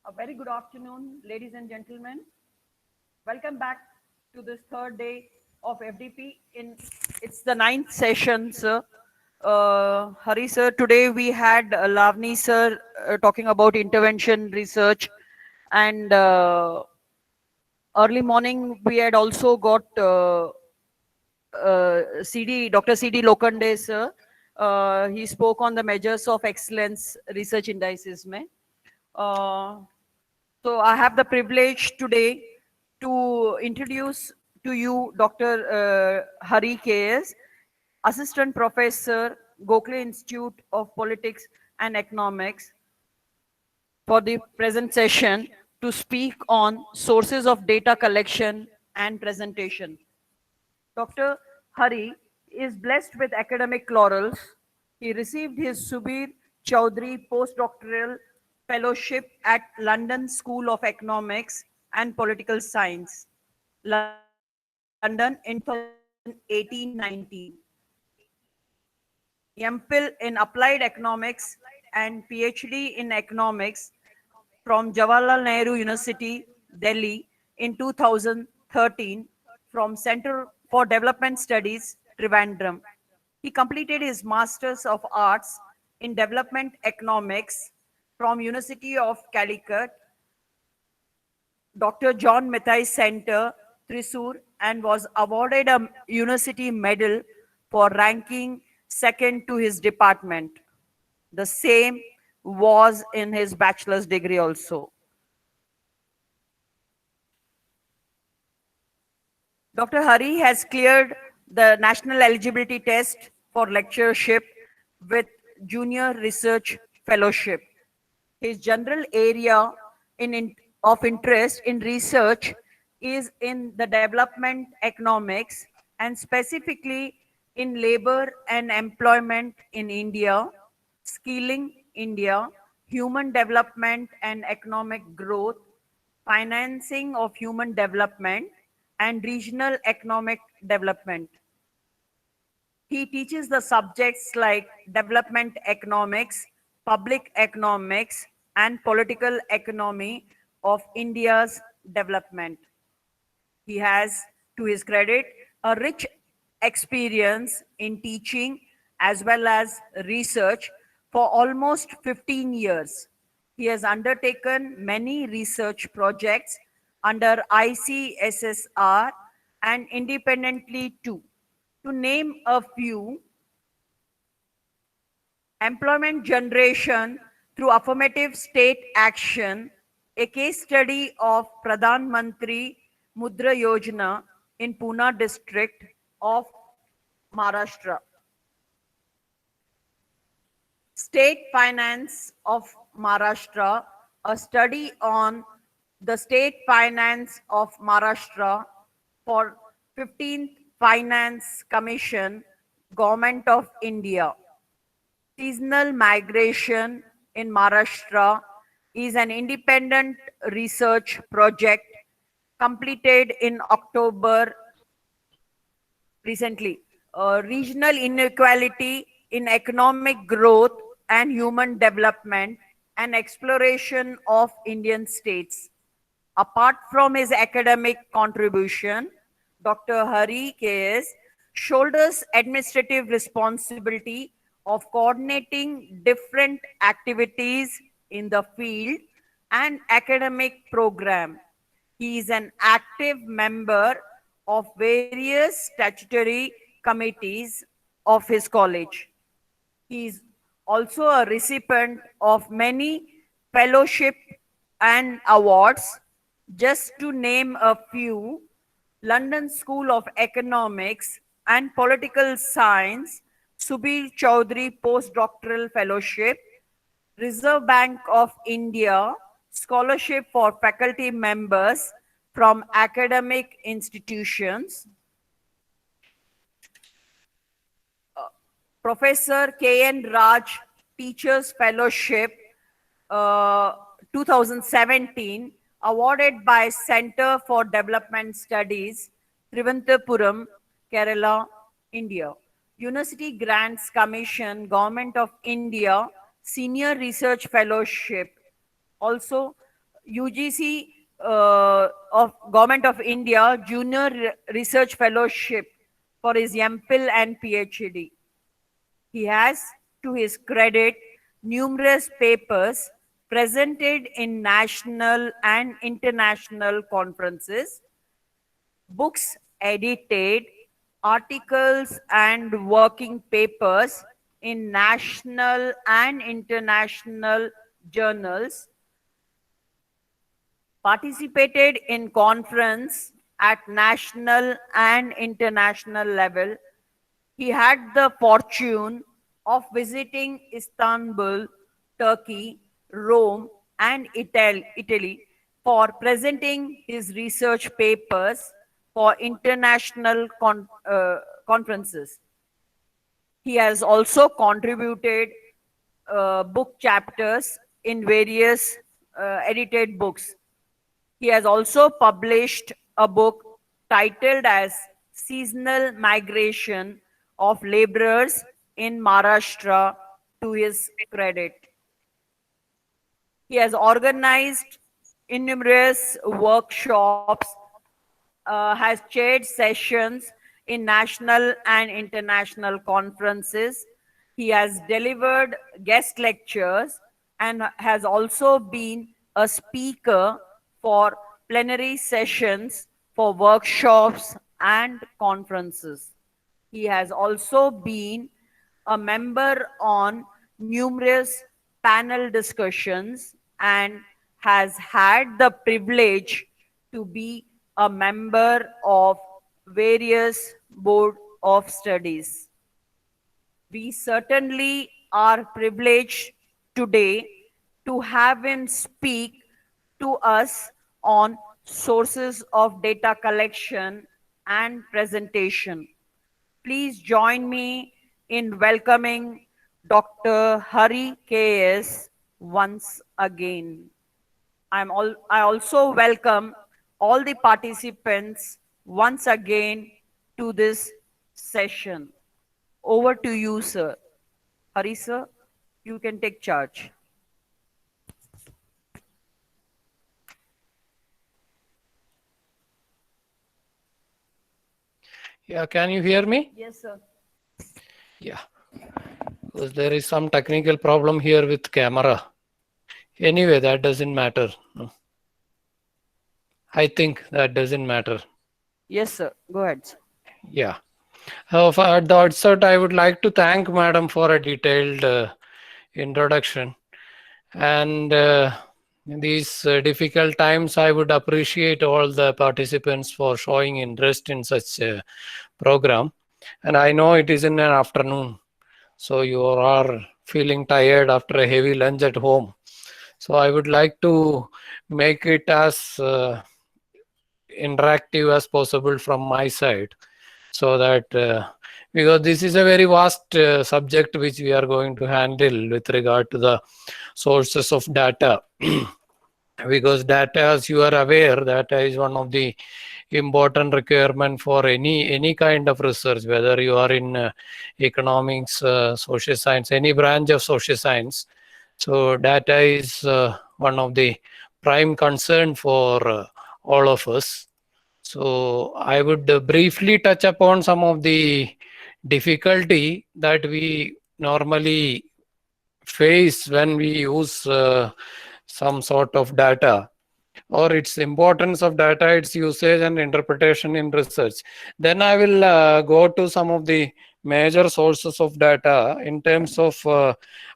A very good afternoon, ladies and gentlemen. Welcome back to this third day of FDP. It's the ninth session, sir. Hari sir, today we had Lavni sir talking about intervention research, and early morning we had also got Dr. CD Lokande sir. He spoke on the measures of excellence research indices. Mein. Uh, So I have the privilege today to introduce to you Dr. Hari K.S., Assistant Professor, Gokhale Institute of Politics and Economics, for the present session to speak on sources of data collection and presentation. Dr. Hari is blessed with academic laurels. He received his Subir Chaudhry postdoctoral fellowship at London School of Economics and Political Science, London in 2018-19. MPhil in Applied Economics and PhD in Economics from Jawaharlal Nehru University, Delhi in 2013 from Center for Development Studies, Trivandrum. He completed his Masters of Arts in Development Economics from University of Calicut, Dr. John Mathai Center, Thrissur, and was awarded a university medal for ranking second to his department. The same was in his bachelor's degree also. Dr. Hari has cleared the national eligibility test for lectureship with junior research fellowship. His general area of interest in research is in the development economics and specifically in labor and employment in India, skilling India, human development and economic growth, financing of human development, and regional economic development. He teaches the subjects like development economics, public economics, and political economy of India's development. He has, to his credit, a rich experience in teaching as well as research for almost 15 years. He has undertaken many research projects under ICSSR and independently too. To name a few, employment generation through affirmative state action, a case study of Pradhan Mantri Mudra Yojana in Pune district of Maharashtra. State Finance of Maharashtra, a study on the state finance of Maharashtra for 15th Finance Commission, Government of India. Seasonal migration in Maharashtra is an independent research project completed in October recently. Regional inequality in economic growth and human development and exploration of Indian states. Apart from his academic contribution, Dr. Hari K.S. shoulders administrative responsibility of coordinating different activities in the field and academic program. He is an active member of various statutory committees of his college. He is also a recipient of many fellowship and awards. Just to name a few: London School of Economics and Political Science, Subir Chaudhry Postdoctoral Fellowship, Reserve Bank of India Scholarship for faculty members from academic institutions, Professor K.N. Raj Teachers Fellowship 2017, awarded by Center for Development Studies, Trivandrum, Kerala, India. University Grants Commission, Government of India, Senior Research Fellowship, also UGC of Government of India Junior Research Fellowship for his MPhil and PhD. He has, to his credit, numerous papers presented in national and international conferences, books edited, articles and working papers in national and international journals, participated in conference at national and international level. He had the fortune of visiting Istanbul, Turkey, Rome, and Italy for presenting his research papers for international conferences. He has also contributed book chapters in various edited books. He has also published a book titled as Seasonal Migration of Laborers in Maharashtra, to his credit. He has organized numerous workshops, has chaired sessions in national and international conferences. He has delivered guest lectures and has also been a speaker for plenary sessions, for workshops and conferences. He has also been a member on numerous panel discussions and has had the privilege to be a member of various board of studies. We certainly are privileged today to have him speak to us on sources of data collection and presentation. Please join me in welcoming Dr. Hari K.S. once again. I also welcome all the participants once again to this session. Over to you, sir. Hari, sir, you can take charge. Yeah, can you hear me? Yes, sir. Yeah, because there is some technical problem here with camera. Anyway, that doesn't matter. No. I think that doesn't matter. Yes, sir. Go ahead, sir. Yeah. At the outset, I would like to thank Madam for a detailed introduction. And in these difficult times, I would appreciate all the participants for showing interest in such a program. And I know it is in an afternoon, so you are feeling tired after a heavy lunch at home. So I would like to make it as interactive as possible from my side, so that because this is a very vast subject which we are going to handle with regard to the sources of data. Because data, as you are aware, data is one of the important requirement for any kind of research, whether you are in economics, social science, any branch of social science. So data is one of the prime concern for all of us. So I would briefly touch upon some of the difficulty that we normally face when we use some sort of data, or its importance of data, its usage and interpretation in research. Then I will go to some of the major sources of data in terms of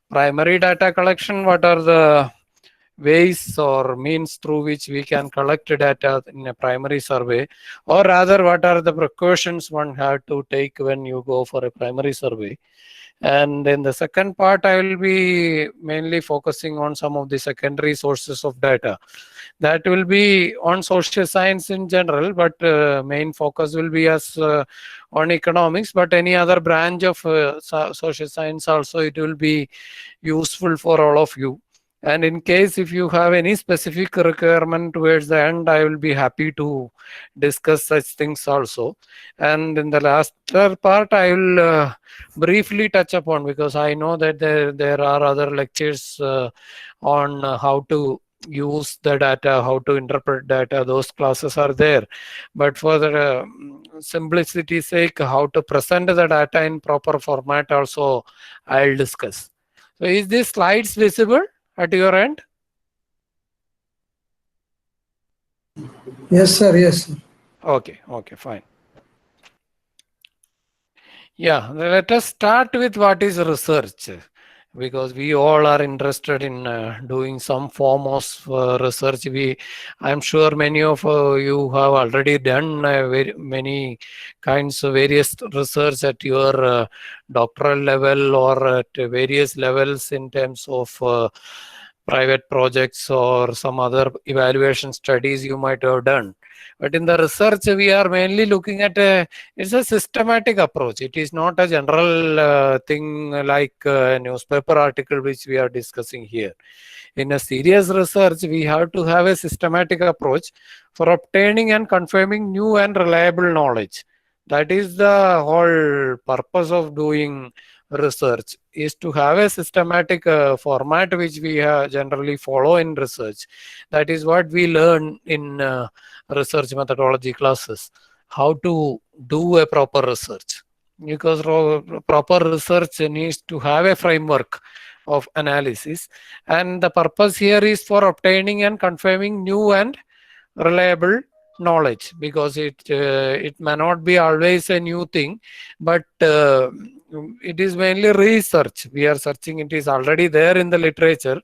primary data collection. What are the ways or means through which we can collect data in a primary survey, or rather what are the precautions one have to take when you go for a primary survey. And in the second part, I will be mainly focusing on some of the secondary sources of data. That will be on social science in general, but main focus will be as on economics. But any other branch of social science also, it will be useful for all of you. And in case if you have any specific requirement towards the end, I will be happy to discuss such things also. And in the last part, I will briefly touch upon, because I know that there are other lectures on how to use the data, how to interpret data, those classes are there. But for the simplicity's sake, how to present the data in proper format also I'll discuss. So is this slides visible at your end? Yes, sir. Yes, sir. Okay, fine. Yeah, let us start with what is research, because we all are interested in doing some form of research. I'm sure many of you have already done many kinds of various research at your doctoral level or at various levels in terms of private projects or some other evaluation studies you might have done. But in the research, we are mainly looking at it's a systematic approach. It is not a general thing like a newspaper article which we are discussing here. In a serious research, we have to have a systematic approach for obtaining and confirming new and reliable knowledge. That is the whole purpose of doing research, is to have a systematic format which we generally follow in research. That is what we learn in research methodology classes, how to do a proper research, because proper research needs to have a framework of analysis, and the purpose here is for obtaining and confirming new and reliable knowledge, because it may not be always a new thing, but it is mainly research. We are searching, it is already there in the literature,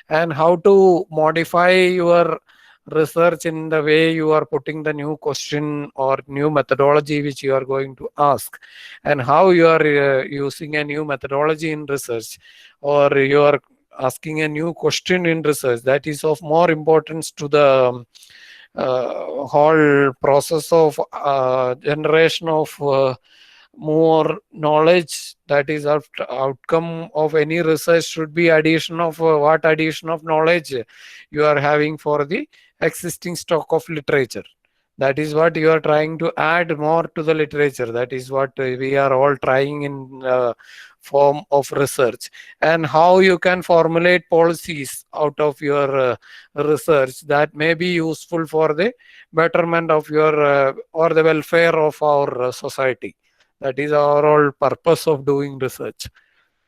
and how to modify your research in the way you are putting the new question or new methodology which you are going to ask, and how you are using a new methodology in research, or you are asking a new question in research. That is of more importance to the whole process of generation of more knowledge. That is outcome of any research should be addition of what addition of knowledge you are having for the existing stock of literature. That is what you are trying to add more to the literature. That is what we are all trying in form of research, and how you can formulate policies out of your research that may be useful for the betterment of your or the welfare of our society. That is our whole purpose of doing research,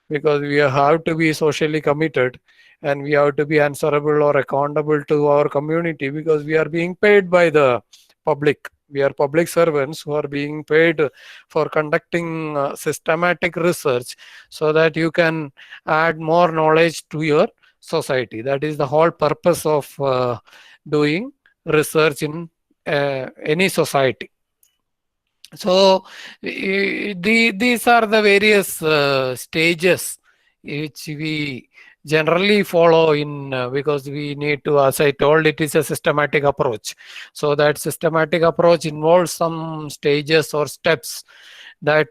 because we have to be socially committed, and we have to be answerable or accountable to our community, because we are being paid by the public. We are public servants who are being paid for conducting systematic research, so that you can add more knowledge to your society. That is the whole purpose of doing research in any society. So these are the various stages which we generally follow in because we need to, as I told, it is a systematic approach. So that systematic approach involves some stages or steps. That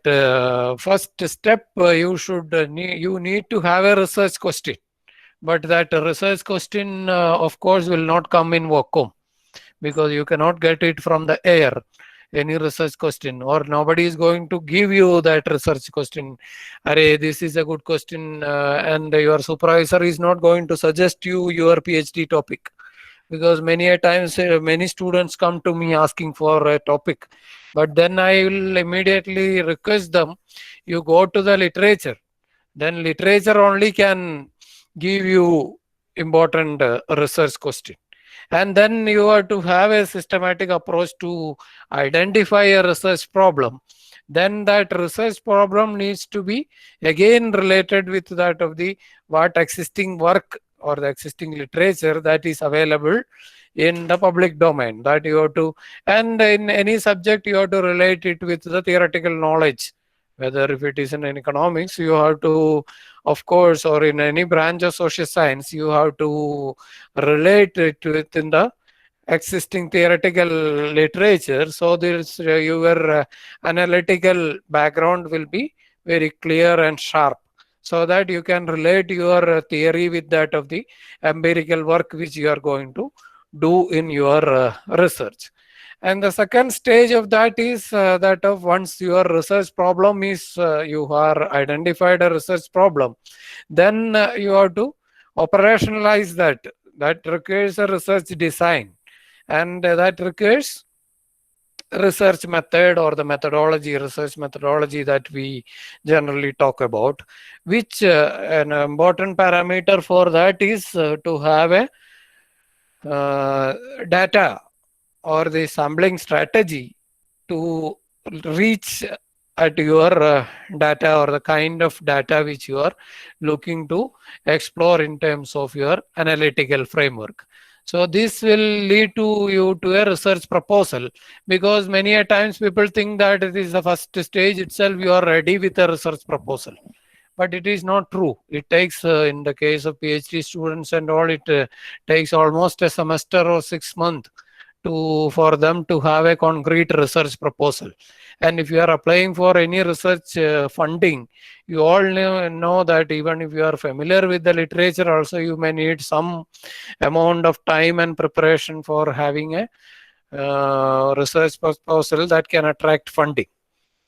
first step, you need to have a research question, but that research question of course will not come in vacuum, because you cannot get it from the air, any research question, or nobody is going to give you that research question. Array, this is a good question, and your supervisor is not going to suggest you your PhD topic, because many a times many students come to me asking for a topic, but then I will immediately request them, you go to the literature, then literature only can give you important research question. And then you have to have a systematic approach to identify a research problem. Then that research problem needs to be again related with that of the what existing work or the existing literature that is available in the public domain, that you have to, and in any subject you have to relate it with the theoretical knowledge. Whether if it is in economics, you have to, of course, or in any branch of social science, you have to relate it within the existing theoretical literature. So there's your analytical background will be very clear and sharp, so that you can relate your theory with that of the empirical work which you are going to do in your research. And the second stage of that is that of once your research problem is you are identified a research problem, then you have to operationalize that. That requires a research design, and that requires research method or the methodology, research methodology that we generally talk about, which an important parameter for that is to have a uh, data or the sampling strategy to reach at your data or the kind of data which you are looking to explore in terms of your analytical framework. So this will lead to you to a research proposal, because many a times people think that it is the first stage itself you are ready with a research proposal, but it is not true. It takes in the case of PhD students and all, it takes almost a semester or 6 months to for them to have a concrete research proposal. And if you are applying for any research funding, you all know that even if you are familiar with the literature also, you may need some amount of time and preparation for having a research proposal that can attract funding.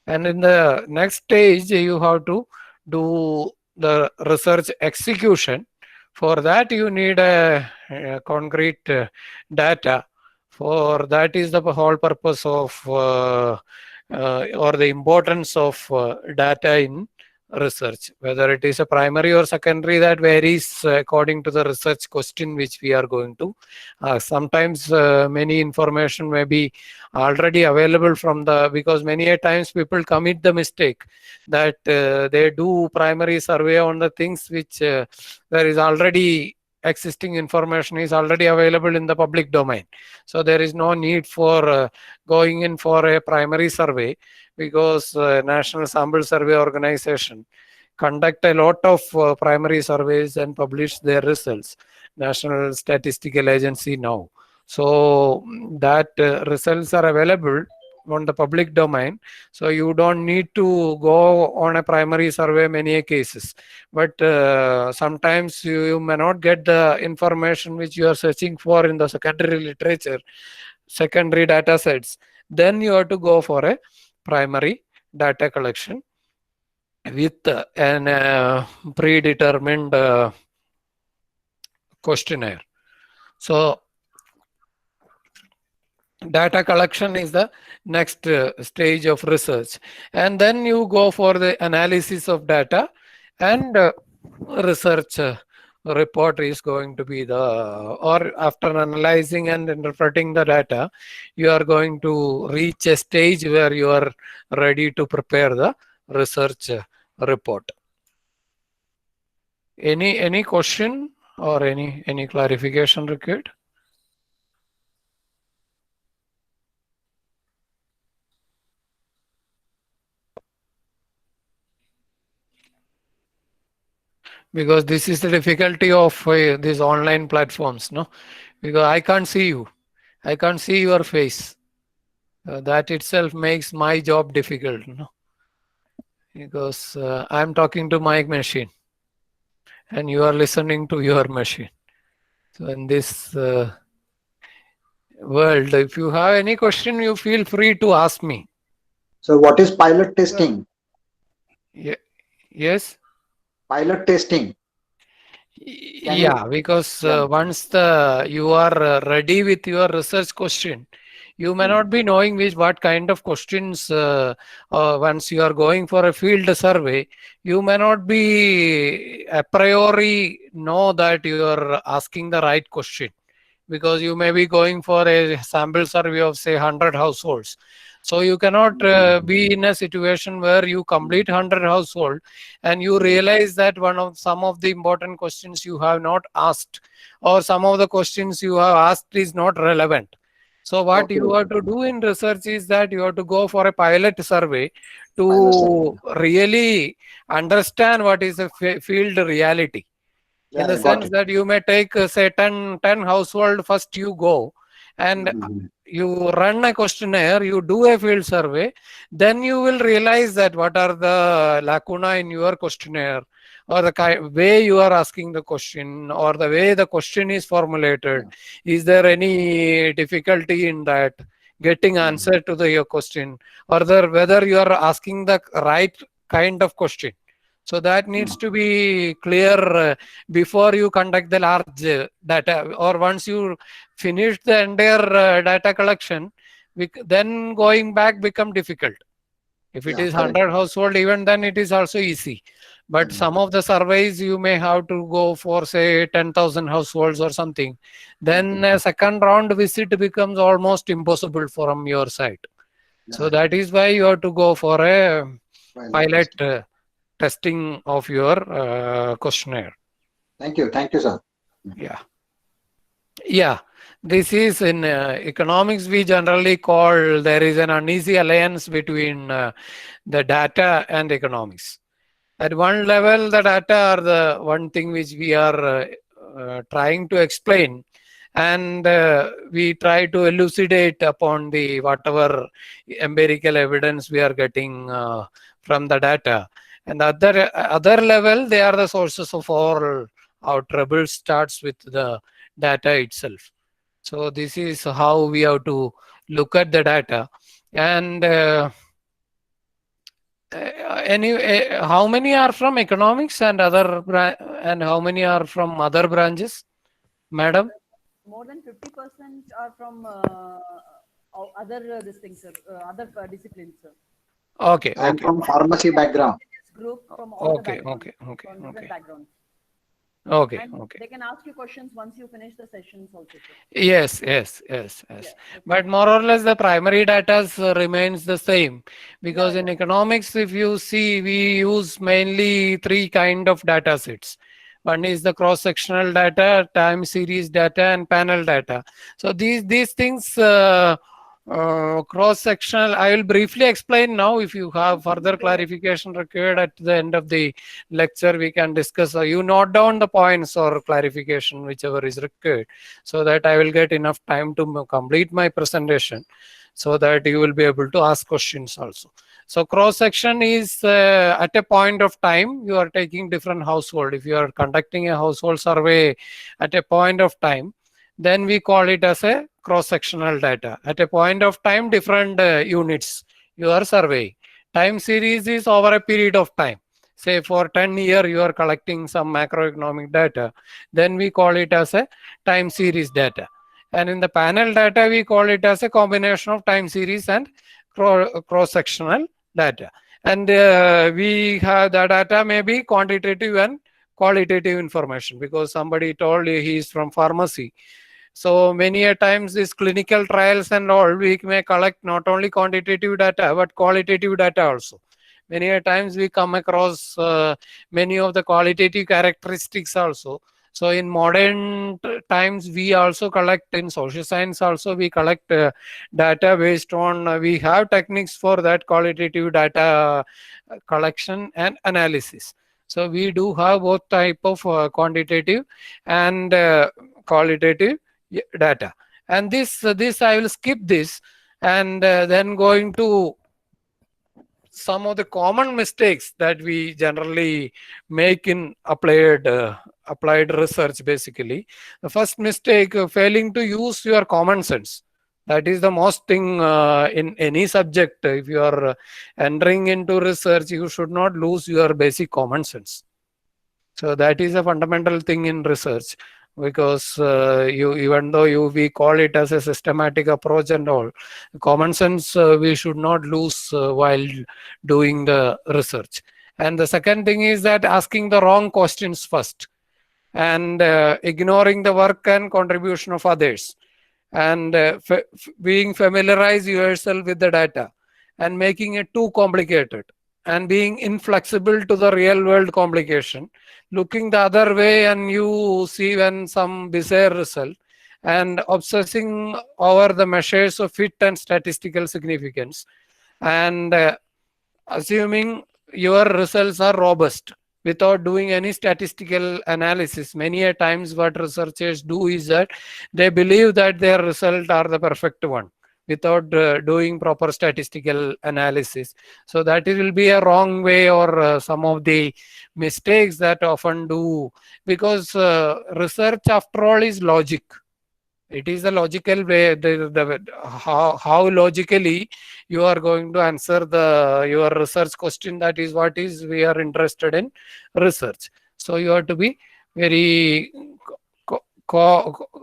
And in the next stage, you have to do the research execution. For that, you need a concrete data. For that is the whole purpose of or the importance of data in research. Whether it is a primary or secondary, that varies according to the research question which we are going to. Sometimes many information may be already available from the, because many a times people commit the mistake that they do primary survey on the things which there is already existing information is already available in the public domain. So there is no need for going in for a primary survey, because National Sample Survey Organization conduct a lot of primary surveys and publish their results. National Statistical Agency now. So that results are available on the public domain. So you don't need to go on a primary survey many cases. But sometimes you may not get the information which you are searching for in the secondary literature, secondary data sets. Then you have to go for a primary data collection with an predetermined questionnaire. So data collection is the next stage of research, and then you go for the analysis of data, and research report is going to be the, or after analyzing and interpreting the data, you are going to reach a stage where you are ready to prepare the research report. Any question or any clarification required? Because this is the difficulty of these online platforms, no? Because I can't see you, I can't see your face. That itself makes my job difficult, no? Because I'm talking to my machine and you are listening to your machine. So in this world, if you have any question, you feel free to ask me. So what is pilot testing? Yes. Pilot testing. Yeah, because once you are ready with your research question, you may not be knowing what kind of questions. Once you are going for a field survey, you may not be a priori know that you are asking the right question, because you may be going for a sample survey of say 100 households. So you cannot be in a situation where you complete 100 household and you realize that some of the important questions you have not asked, or some of the questions you have asked is not relevant. So what you have to do in research is that you have to go for a pilot survey to really understand what is the field reality. In the sense that you may take say 10 household, first you go and you run a questionnaire, you do a field survey, then you will realize that what are the lacuna in your questionnaire, or the way you are asking the question, or the way the question is formulated. Is there any difficulty in that getting answer to your question, or whether you are asking the right kind of question. So that needs to be clear before you conduct the large data, or once you finish the entire data collection, then going back become difficult. If it Yeah, is correct. 100 household, even then it is also easy. But Mm. some of the surveys you may have to go for, say, 10,000 households or something. Then a second round visit becomes almost impossible from your side. So Yeah, that is why you have to go for a pilot pilot testing. testing of your questionnaire. Thank you, sir. Yeah. Yeah. This is in economics, we generally call there is an uneasy alliance between the data and economics. At one level, the data are the one thing which we are trying to explain, and we try to elucidate upon the whatever empirical evidence we are getting from the data. And other level, they are the sources of all our trouble starts with the data itself. So this is how we have to look at the data. And how many are from economics and and how many are from other branches, madam? More than 50% are from other this thing, sir, other disciplines, sir. Okay, I am okay, from pharmacy background. This group from all the okay, backgrounds, okay, okay, from different okay, backgrounds. okay, And okay. they can ask you questions once you finish the sessions also, sir. Yes, yes, yes, Yeah, yes. okay. But more or less the primary data remains the same, Yeah, because in yeah. economics, if you see, we use mainly three kind of data sets. One is the cross-sectional data, time series data, and panel data. So these things, cross-sectional, I will briefly explain now. If you have further clarification required at the end of the lecture, we can discuss. You note down the points or clarification, whichever is required, so that I will get enough time to complete my presentation, so that you will be able to ask questions also. So cross section is at a point of time you are taking different household. If you are conducting a household survey at a point of time, then we call it as a cross sectional data. At a point of time, different units you are surveying. Time series is over a period of time. Say for 10 years you are collecting some macroeconomic data, then we call it as a time series data. And in the panel data, we call it as a combination of time series and cross-sectional data. And we have the data may be quantitative and qualitative information, because somebody told you he is from pharmacy. So many a times these clinical trials and all, we may collect not only quantitative data, but qualitative data also. Many a times we come across many of the qualitative characteristics also. So in modern times, we also collect in social science also, we collect data based on, we have techniques for that qualitative data collection and analysis. So we do have both type of quantitative and qualitative data. And this I will skip this, and then going to some of the common mistakes that we generally make in applied research. Basically, the first mistake, failing to use your common sense. That is the most thing in any subject. If you are entering into research, you should not lose your basic common sense. So that is a fundamental thing in research, because you, even though we call it as a systematic approach and all, common sense we should not lose while doing the research. And the second thing is that asking the wrong questions first, and ignoring the work and contribution of others, and being familiarize yourself with the data, and making it too complicated, and being inflexible to the real world complication, looking the other way and you see when some bizarre result, and obsessing over the measures of fit and statistical significance, and assuming your results are robust without doing any statistical analysis. Many a times what researchers do is that they believe that their results are the perfect one without doing proper statistical analysis. So that it will be a wrong way, or some of the mistakes that often do, because research after all is logic. It is the logical way, how logically you are going to answer your research question. That is what is we are interested in research. So you have to be very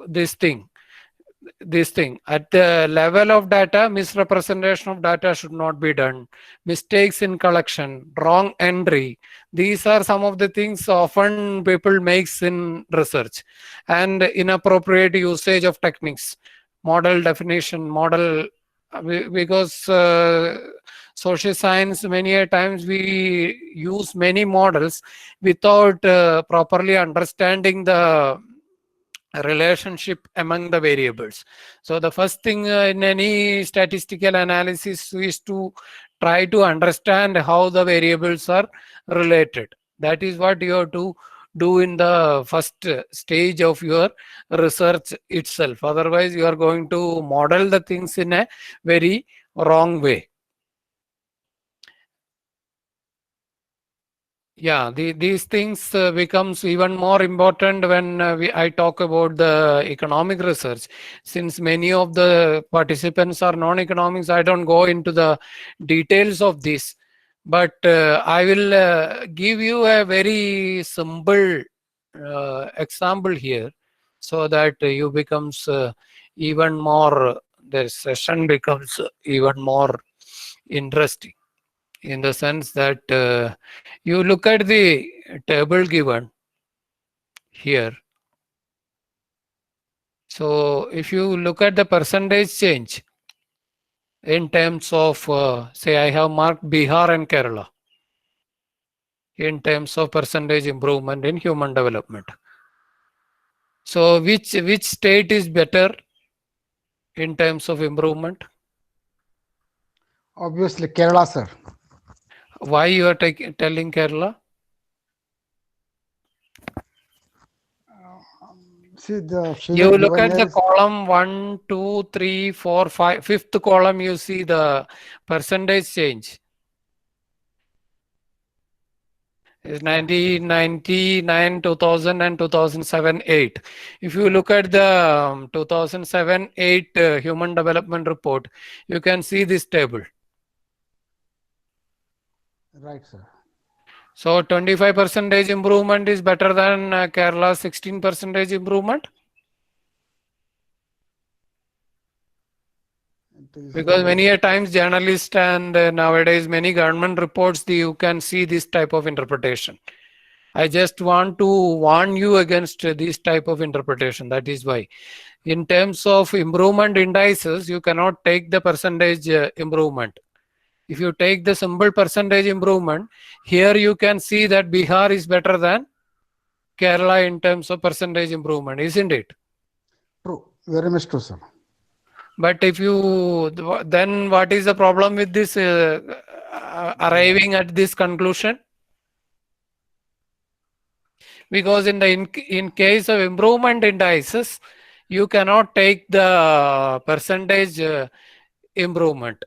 this thing at the level of data. Misrepresentation of data should not be done. Mistakes in collection, wrong entry, these are some of the things often people makes in research. And inappropriate usage of techniques, model definition, because social science, many a times we use many models without properly understanding the relationship among the variables. So the first thing in any statistical analysis is to try to understand how the variables are related. That is what you have to do in the first stage of your research itself. Otherwise, you are going to model the things in a very wrong way. Yeah, these things becomes even more important when I talk about the economic research. Since many of the participants are non-economics, I don't go into the details of this. But I will give you a very simple example here, so that you becomes even more, the session becomes even more interesting, in the sense that you look at the table given here. So if you look at the percentage change in terms of, say I have marked Bihar and Kerala in terms of percentage improvement in human development. So which state is better in terms of improvement? Obviously, Kerala, sir. Why you are telling Kerala? See, the You figure look given at here the is column 1, 2, 3, 4, 5, fifth column, you see the percentage change. Is 1999, 2000 and 2007-8. If you look at the 2007-8 Human Development Report, you can see this table. right, sir. So 25% improvement is better than Kerala's 16% improvement. Because many a times journalists and nowadays many government reports, you can see this type of interpretation. I just want to warn you against this type of interpretation. That is why, in terms of improvement indices, you cannot take the percentage improvement. If you take the simple percentage improvement, here you can see that Bihar is better than Kerala in terms of percentage improvement, isn't it? True. Very much true, sir. But if you, then what is the problem with this arriving at this conclusion? Because in case of improvement indices, you cannot take the percentage improvement.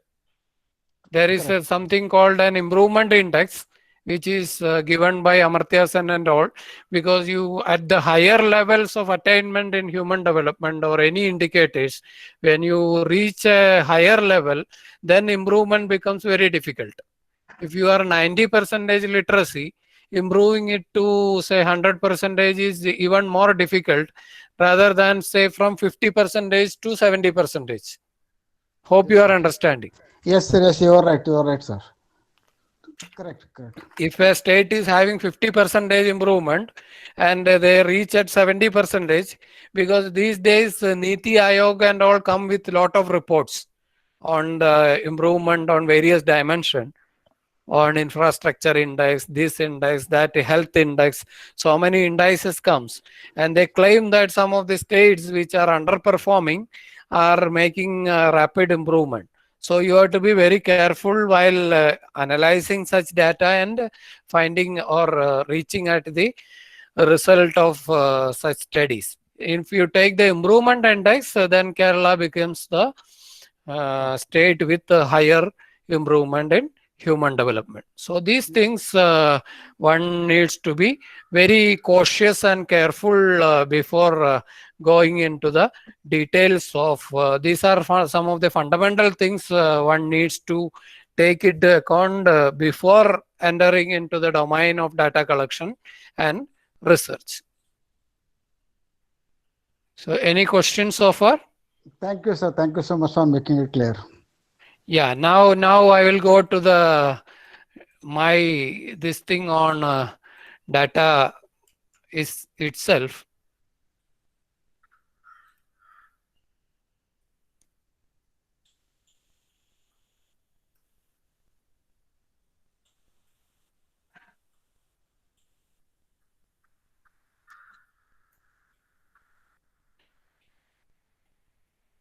There is something called an improvement index, which is given by Amartya Sen and all, because you at the higher levels of attainment in human development or any indicators, when you reach a higher level, then improvement becomes very difficult. If you are 90% literacy, improving it to say 100% is even more difficult rather than say from 50% to 70%. Hope you are understanding. Yes, sir. Yes, you are right. You are right, sir. Correct. If a state is having 50% improvement and they reach at 70%, because these days Niti Aayog and all come with lot of reports on the improvement on various dimensions, on infrastructure index, this index, that health index, so many indices comes, and they claim that some of the states which are underperforming are making rapid improvement. So you have to be very careful while analyzing such data and finding or reaching at the result of such studies. If you take the improvement index, then Kerala becomes the state with higher improvement in human development. So these things one needs to be very cautious and careful before going into the details of these are some of the fundamental things one needs to take into account before entering into the domain of data collection and research. So any questions so far? Thank you, sir. Thank you so much for making it clear. Yeah, now I will go to the this thing on data is itself.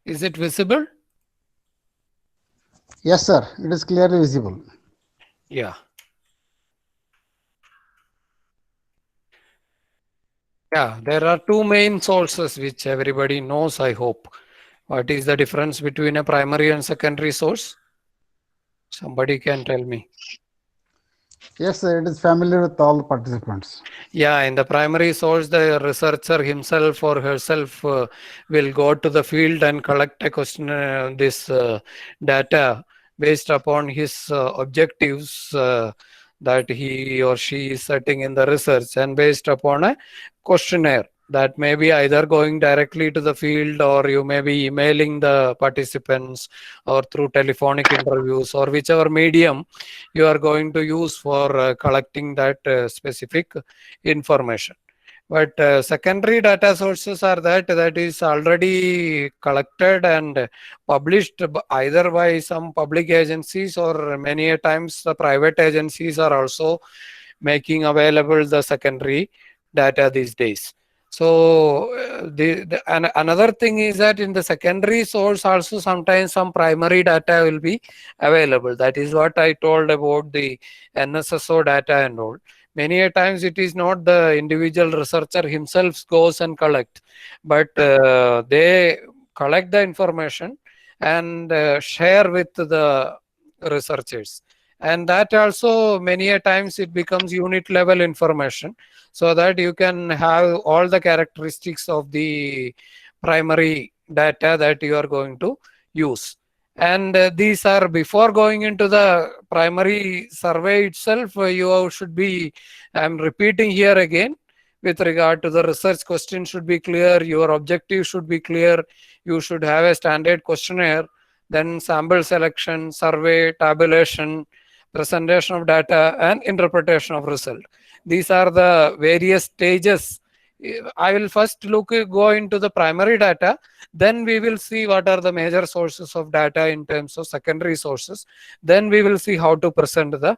Is it visible? Yes, sir. It is clearly visible. Yeah. Yeah, there are two main sources which everybody knows, I hope. What is the difference between a primary and secondary source? Somebody can tell me. Yes, sir. It is familiar with all participants. Yeah, in the primary source, the researcher himself or herself will go to the field and collect a question, this data based upon his objectives that he or she is setting in the research, and based upon a questionnaire that may be either going directly to the field, or you may be emailing the participants, or through telephonic interviews, or whichever medium you are going to use for collecting that specific information. But secondary data sources are that is already collected and published either by some public agencies, or many a times the private agencies are also making available the secondary data these days. So another thing is that in the secondary source also sometimes some primary data will be available. That is what I told about the NSSO data and all. Many a times it is not the individual researcher himself goes and collect, but they collect the information and share with the researchers. And that also many a times it becomes unit level information, so that you can have all the characteristics of the primary data that you are going to use. And these are before going into the primary survey itself, you should be, I'm repeating here again, with regard to the research question should be clear, your objective should be clear, you should have a standard questionnaire, then sample selection, survey, tabulation, presentation of data, and interpretation of result. These are the various stages. I will first go into the primary data, then we will see what are the major sources of data in terms of secondary sources. Then we will see how to present the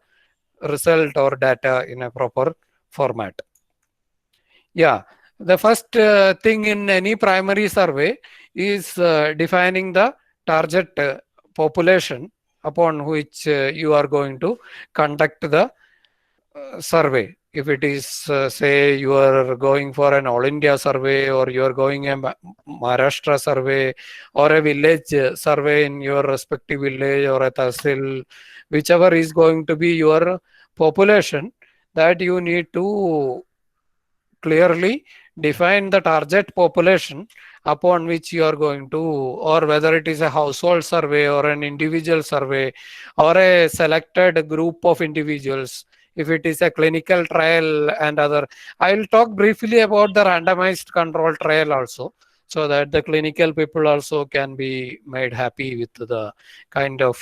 result or data in a proper format. Yeah, the first thing in any primary survey is defining the target population upon which you are going to conduct the survey. If it is say you are going for an all India survey, or you are going a Maharashtra survey, or a village survey in your respective village, or a tahsil, whichever is going to be your population, that you need to clearly define the target population upon which you are going to, or whether it is a household survey or an individual survey or a selected group of individuals, if it is a clinical trial and other. I will talk briefly about the randomized control trial also, so that the clinical people also can be made happy with the kind of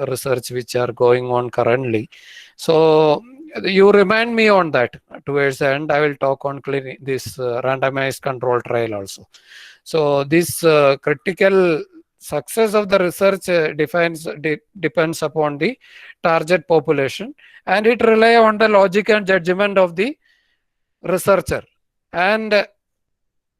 research which are going on currently. So you remind me on that towards the end. I will talk on this randomized control trial also. So this critical success of the research depends upon the target population, and it rely on the logic and judgment of the researcher, and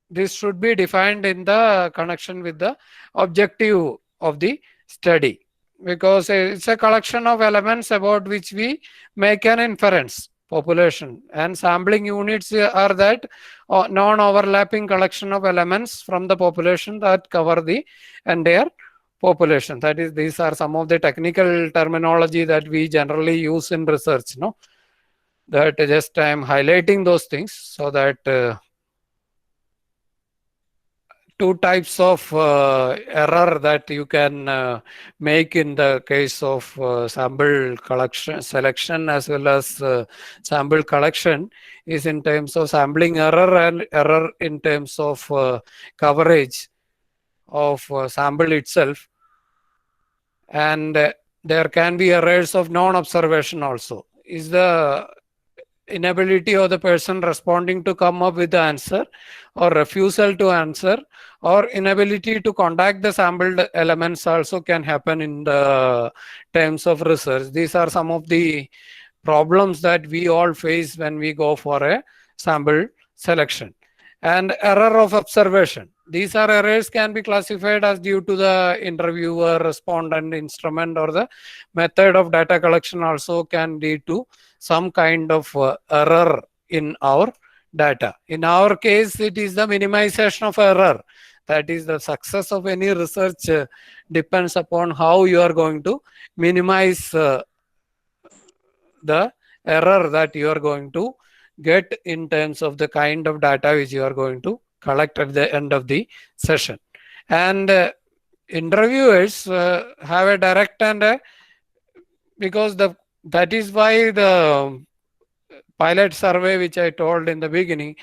this should be defined in the connection with the objective of the study, because it's a collection of elements about which we make an inference. Population and sampling units are that non-overlapping collection of elements from the population that cover the entire population. That is, these are some of the technical terminology that we generally use in research. No, that just I am highlighting those things so that two types of error that you can make in the case of sample collection selection as well as sample collection is in terms of sampling error and error in terms of coverage of sample itself, and there can be errors of non-observation also. Is the inability of the person responding to come up with the answer, or refusal to answer, or inability to contact the sampled elements also can happen in the terms of research. These are some of the problems that we all face when we go for a sample selection. And error of observation. These are errors can be classified as due to the interviewer, respondent, instrument, or the method of data collection also can lead to some kind of error in our data. In our case, it is the minimization of error. That is, the success of any research depends upon how you are going to minimize the error that you are going to get in terms of the kind of data which you are going to collect at the end of the session. And interviewers have a direct and because that is why the pilot survey which I told in the beginning,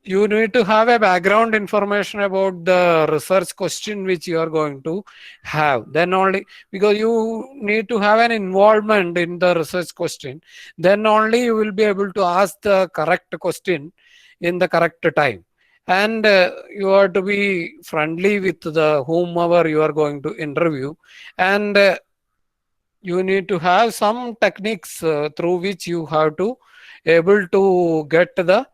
you need to have a background information about the research question which you are going to have. Then only, because you need to have an involvement in the research question, then only you will be able to ask the correct question in the correct time. And you have to be friendly with the whomever you are going to interview, and you need to have some techniques through which you have to able to get the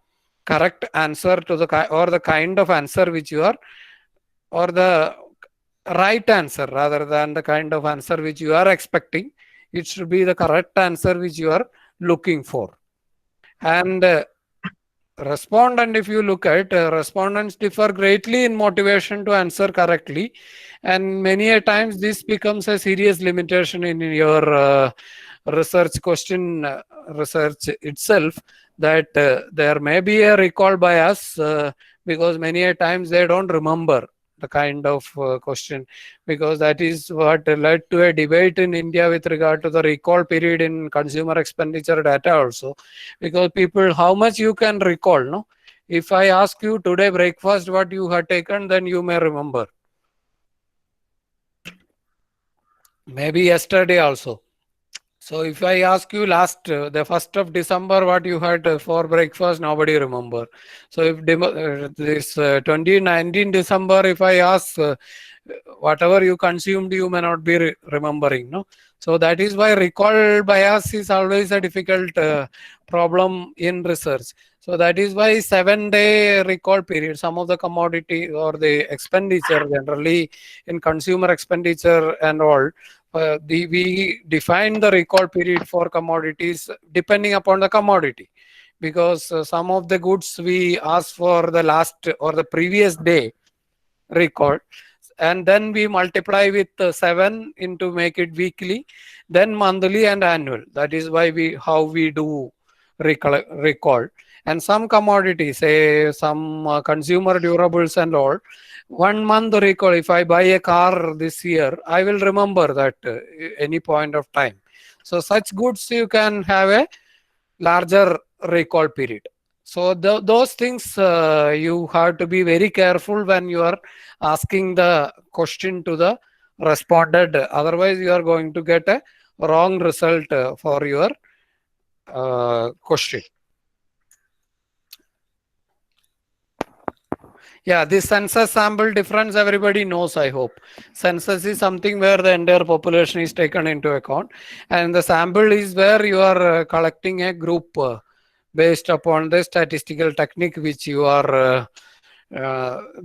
correct answer to the or the kind of answer which you are, or the right answer rather than the kind of answer which you are expecting. It should be the correct answer which you are looking for. And respondent, if you look at respondents differ greatly in motivation to answer correctly, and many a times this becomes a serious limitation in your research question research itself, that there may be a recall bias because many a times they don't remember the kind of question, because that is what led to a debate in India with regard to the recall period in consumer expenditure data also, because people, how much you can recall, no? If I ask you today breakfast what you had taken, then you may remember, maybe yesterday also. So if I ask you last, the 1st of December, what you had for breakfast, nobody remember. So if this 2019 December, if I ask whatever you consumed, you may not be remembering. No. So that is why recall bias is always a difficult problem in research. So that is why 7-day recall period, some of the commodity or the expenditure generally in consumer expenditure and all, we define the recall period for commodities depending upon the commodity, because some of the goods we ask for the last or the previous day recall, and then we multiply with 7 into make it weekly, then monthly and annual. That is why how we do recall. And some commodities, say some consumer durables and all, 1 month recall. If I buy a car this year, I will remember that any point of time. So such goods you can have a larger recall period. So those things you have to be very careful when you are asking the question to the respondent. Otherwise, you are going to get a wrong result for your question. Yeah, this census sample difference everybody knows, I hope. Census is something where the entire population is taken into account, and the sample is where you are collecting a group based upon the statistical technique which you are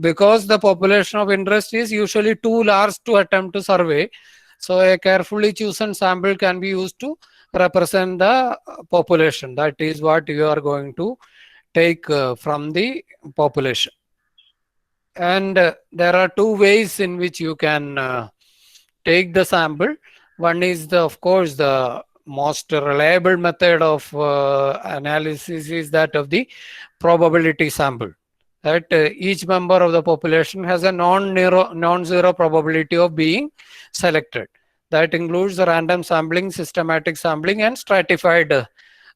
because the population of interest is usually too large to attempt to survey. So a carefully chosen sample can be used to represent the population. That is what you are going to take from the population. And there are two ways in which you can take the sample. One is of course the most reliable method of analysis is that of the probability sample. That each member of the population has a non-zero probability of being selected. That includes the random sampling, systematic sampling, and stratified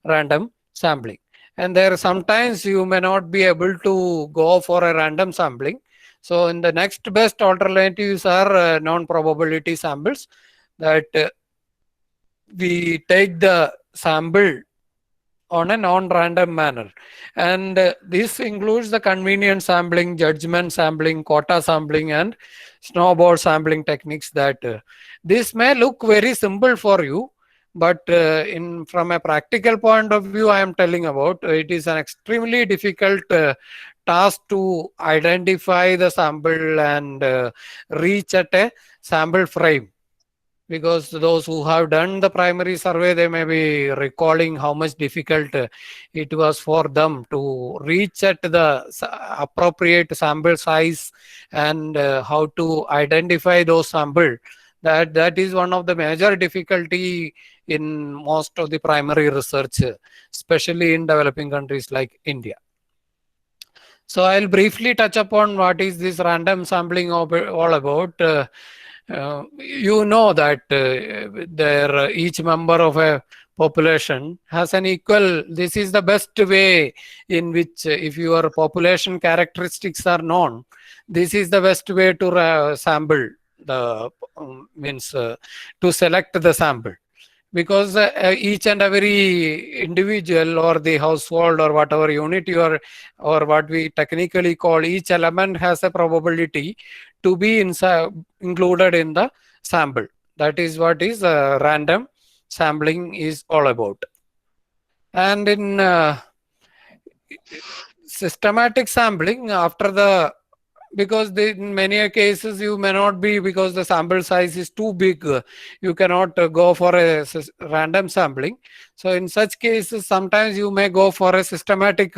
random sampling. And there sometimes you may not be able to go for a random sampling. So in the next best alternatives are non-probability samples, that we take the sample on a non-random manner. And this includes the convenience sampling, judgment sampling, quota sampling, and snowball sampling techniques. That this may look very simple for you, but from a practical point of view, I am telling about, it is an extremely difficult task to identify the sample and reach at a sample frame. Because those who have done the primary survey, they may be recalling how much difficult it was for them to reach at the appropriate sample size, and how to identify those sample. That is one of the major difficulty in most of the primary research, especially in developing countries like India. So I'll briefly touch upon what is this random sampling all about. You know that each member of a population has an equal. This is the best way in which, if your population characteristics are known, this is the best way to sample the to select the sample. Because each and every individual or the household or whatever unit you are, or what we technically call, each element has a probability to be included in the sample. That is what is random sampling is all about. And in systematic sampling, after the, because in many cases you may not be, because the sample size is too big, you cannot go for a random sampling. So in such cases, sometimes you may go for a systematic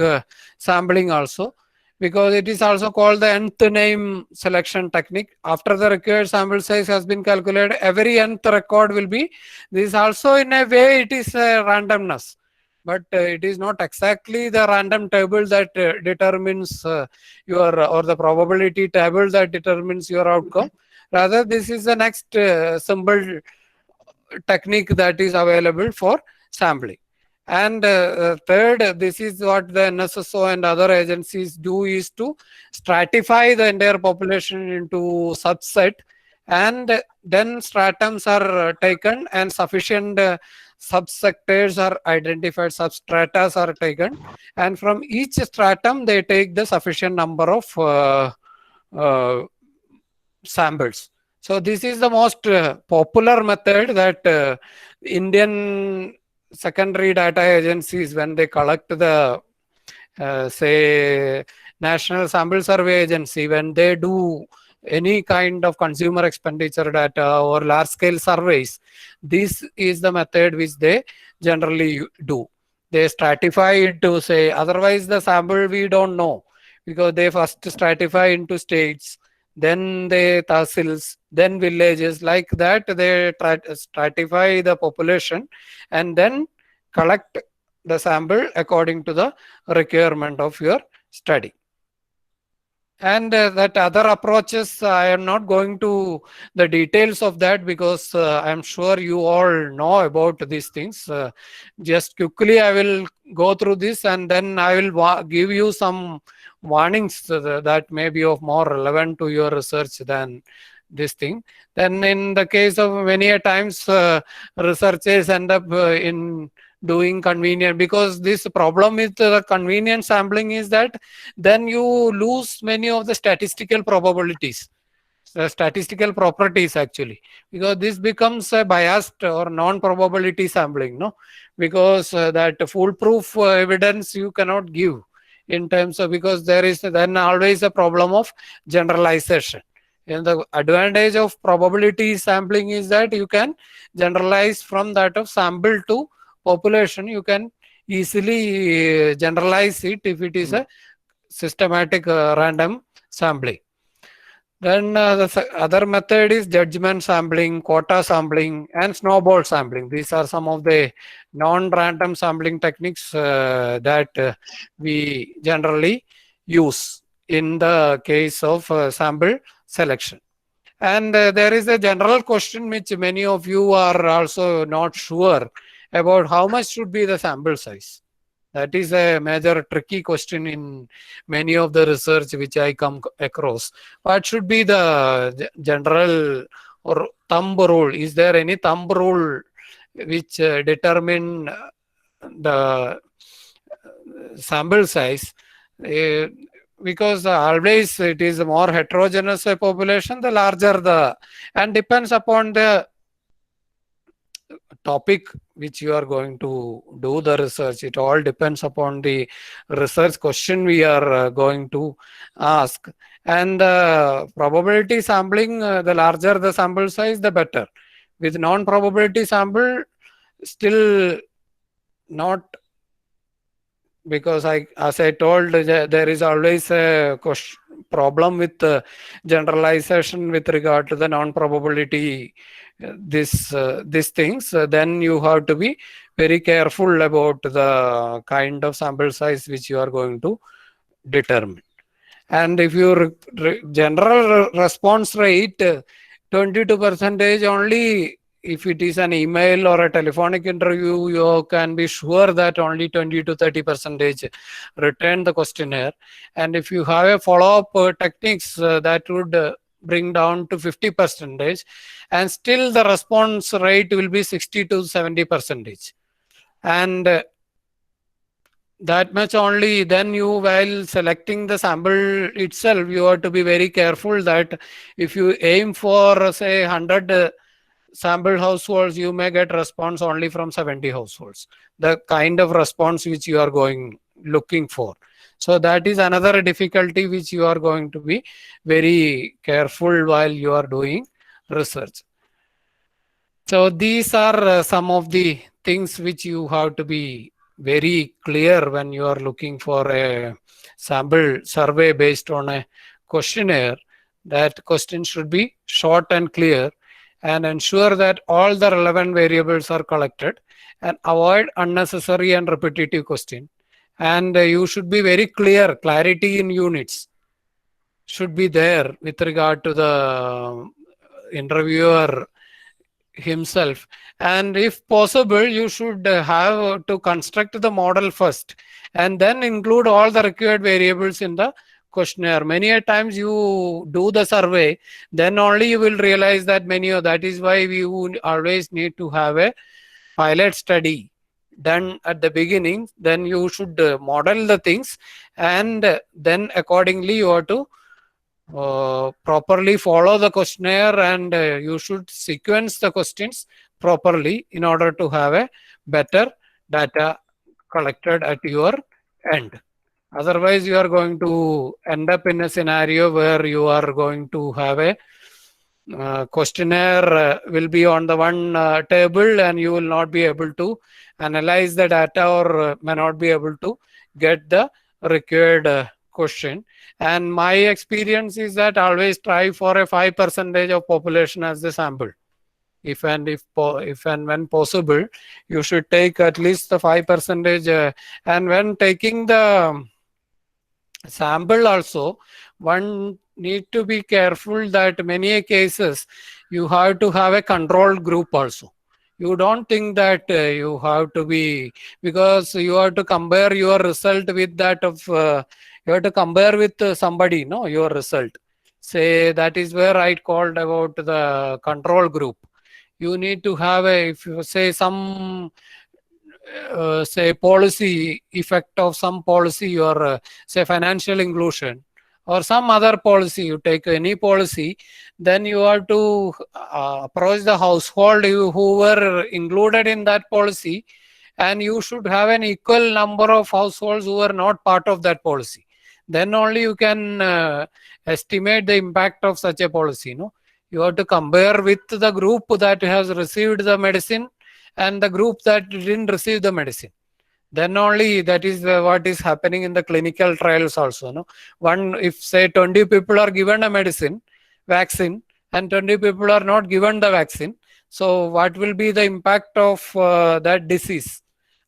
sampling also, because it is also called the nth name selection technique. After the required sample size has been calculated, every nth record will be this. Also in a way it is a randomness, but it is not exactly the random table that determines your, or the probability table that determines your outcome. Rather, this is the next simple technique that is available for sampling. And third, this is what the NSSO and other agencies do, is to stratify the entire population into subset, and then stratums are taken, and sufficient subsectors are identified, substratas are taken, and from each stratum they take the sufficient number of samples. So this is the most popular method that Indian secondary data agencies, when they collect the say National Sample Survey Agency, when they do any kind of consumer expenditure data or large scale surveys, this is the method which they generally do. They stratify it to say, otherwise the sample we don't know, because they first stratify into states, then they tahsils, then villages. Like that, they stratify the population and then collect the sample according to the requirement of your study. And that other approaches, I am not going to the details of that, because I am sure you all know about these things. Just quickly I will go through this, and then I will give you some warnings that may be of more relevant to your research than this thing. Then in the case of many a times researchers end up in doing convenient, because this problem with the convenient sampling is that then you lose many of the statistical probabilities, statistical properties actually, because this becomes a biased or non-probability sampling, no? Because that foolproof evidence you cannot give in terms of, because there is then always a problem of generalization. And the advantage of probability sampling is that you can generalize from that of sample to population. You can easily generalize it if it is a systematic random sampling. Then the other method is judgment sampling, quota sampling, and snowball sampling. These are some of the non-random sampling techniques that we generally use in the case of sample selection. And there is a general question which many of you are also not sure about: how much should be the sample size? That is a major tricky question in many of the research which I come across. What should be the general or thumb rule? Is there any thumb rule which determine the sample size? Because always it is more heterogeneous a population, the larger the, and depends upon the topic which you are going to do the research. It all depends upon the research question we are going to ask. And probability sampling, the larger the sample size, the better. With non-probability sample, still not, because as I told, there is always a problem with generalization with regard to the non-probability these things. Then you have to be very careful about the kind of sample size which you are going to determine. And if your general response rate 22% only, if it is an email or a telephonic interview, you can be sure that only 20 to 30% return the questionnaire. And if you have a follow-up techniques, that would bring down to 50%, and still the response rate will be 60 to 70%. And that much only. Then you, while selecting the sample itself, you have to be very careful that if you aim for, say, 100 sample households, you may get response only from 70 households, the kind of response which you are looking for. So that is another difficulty which you are going to be very careful while you are doing research. So these are some of the things which you have to be very clear when you are looking for a sample survey based on a questionnaire. That question should be short and clear, and ensure that all the relevant variables are collected, and avoid unnecessary and repetitive question. And you should be very clear. Clarity in units should be there with regard to the interviewer himself. And if possible, you should have to construct the model first and then include all the required variables in the questionnaire. Many a times you do the survey, then only you will realize that that is why we always need to have a pilot study done at the beginning. Then you should model the things, and then accordingly you have to properly follow the questionnaire, and you should sequence the questions properly in order to have a better data collected at your end. Otherwise, you are going to end up in a scenario where you are going to have a questionnaire will be on the one table, and you will not be able to analyze the data, or may not be able to get the required question. And my experience is that always try for a 5% of population as the sample. If and when possible, you should take at least the 5%. And when taking the sample also, one need to be careful that many cases you have to have a control group also. You don't think that you have to be, because you have to compare your result with that of you have to compare with somebody, no, your result. Say, that is where I called about the control group. You need to have a, if you say some say policy effect of some policy, or say financial inclusion or some other policy, you take any policy, then you have to approach the household who were included in that policy, and you should have an equal number of households who are not part of that policy. Then only you can estimate the impact of such a policy. No, you have to compare with the group that has received the medicine and the group that didn't receive the medicine. Then only, that is what is happening in the clinical trials also. No, if say 20 people are given a medicine, vaccine and 20 people are not given the vaccine. So what will be the impact of that disease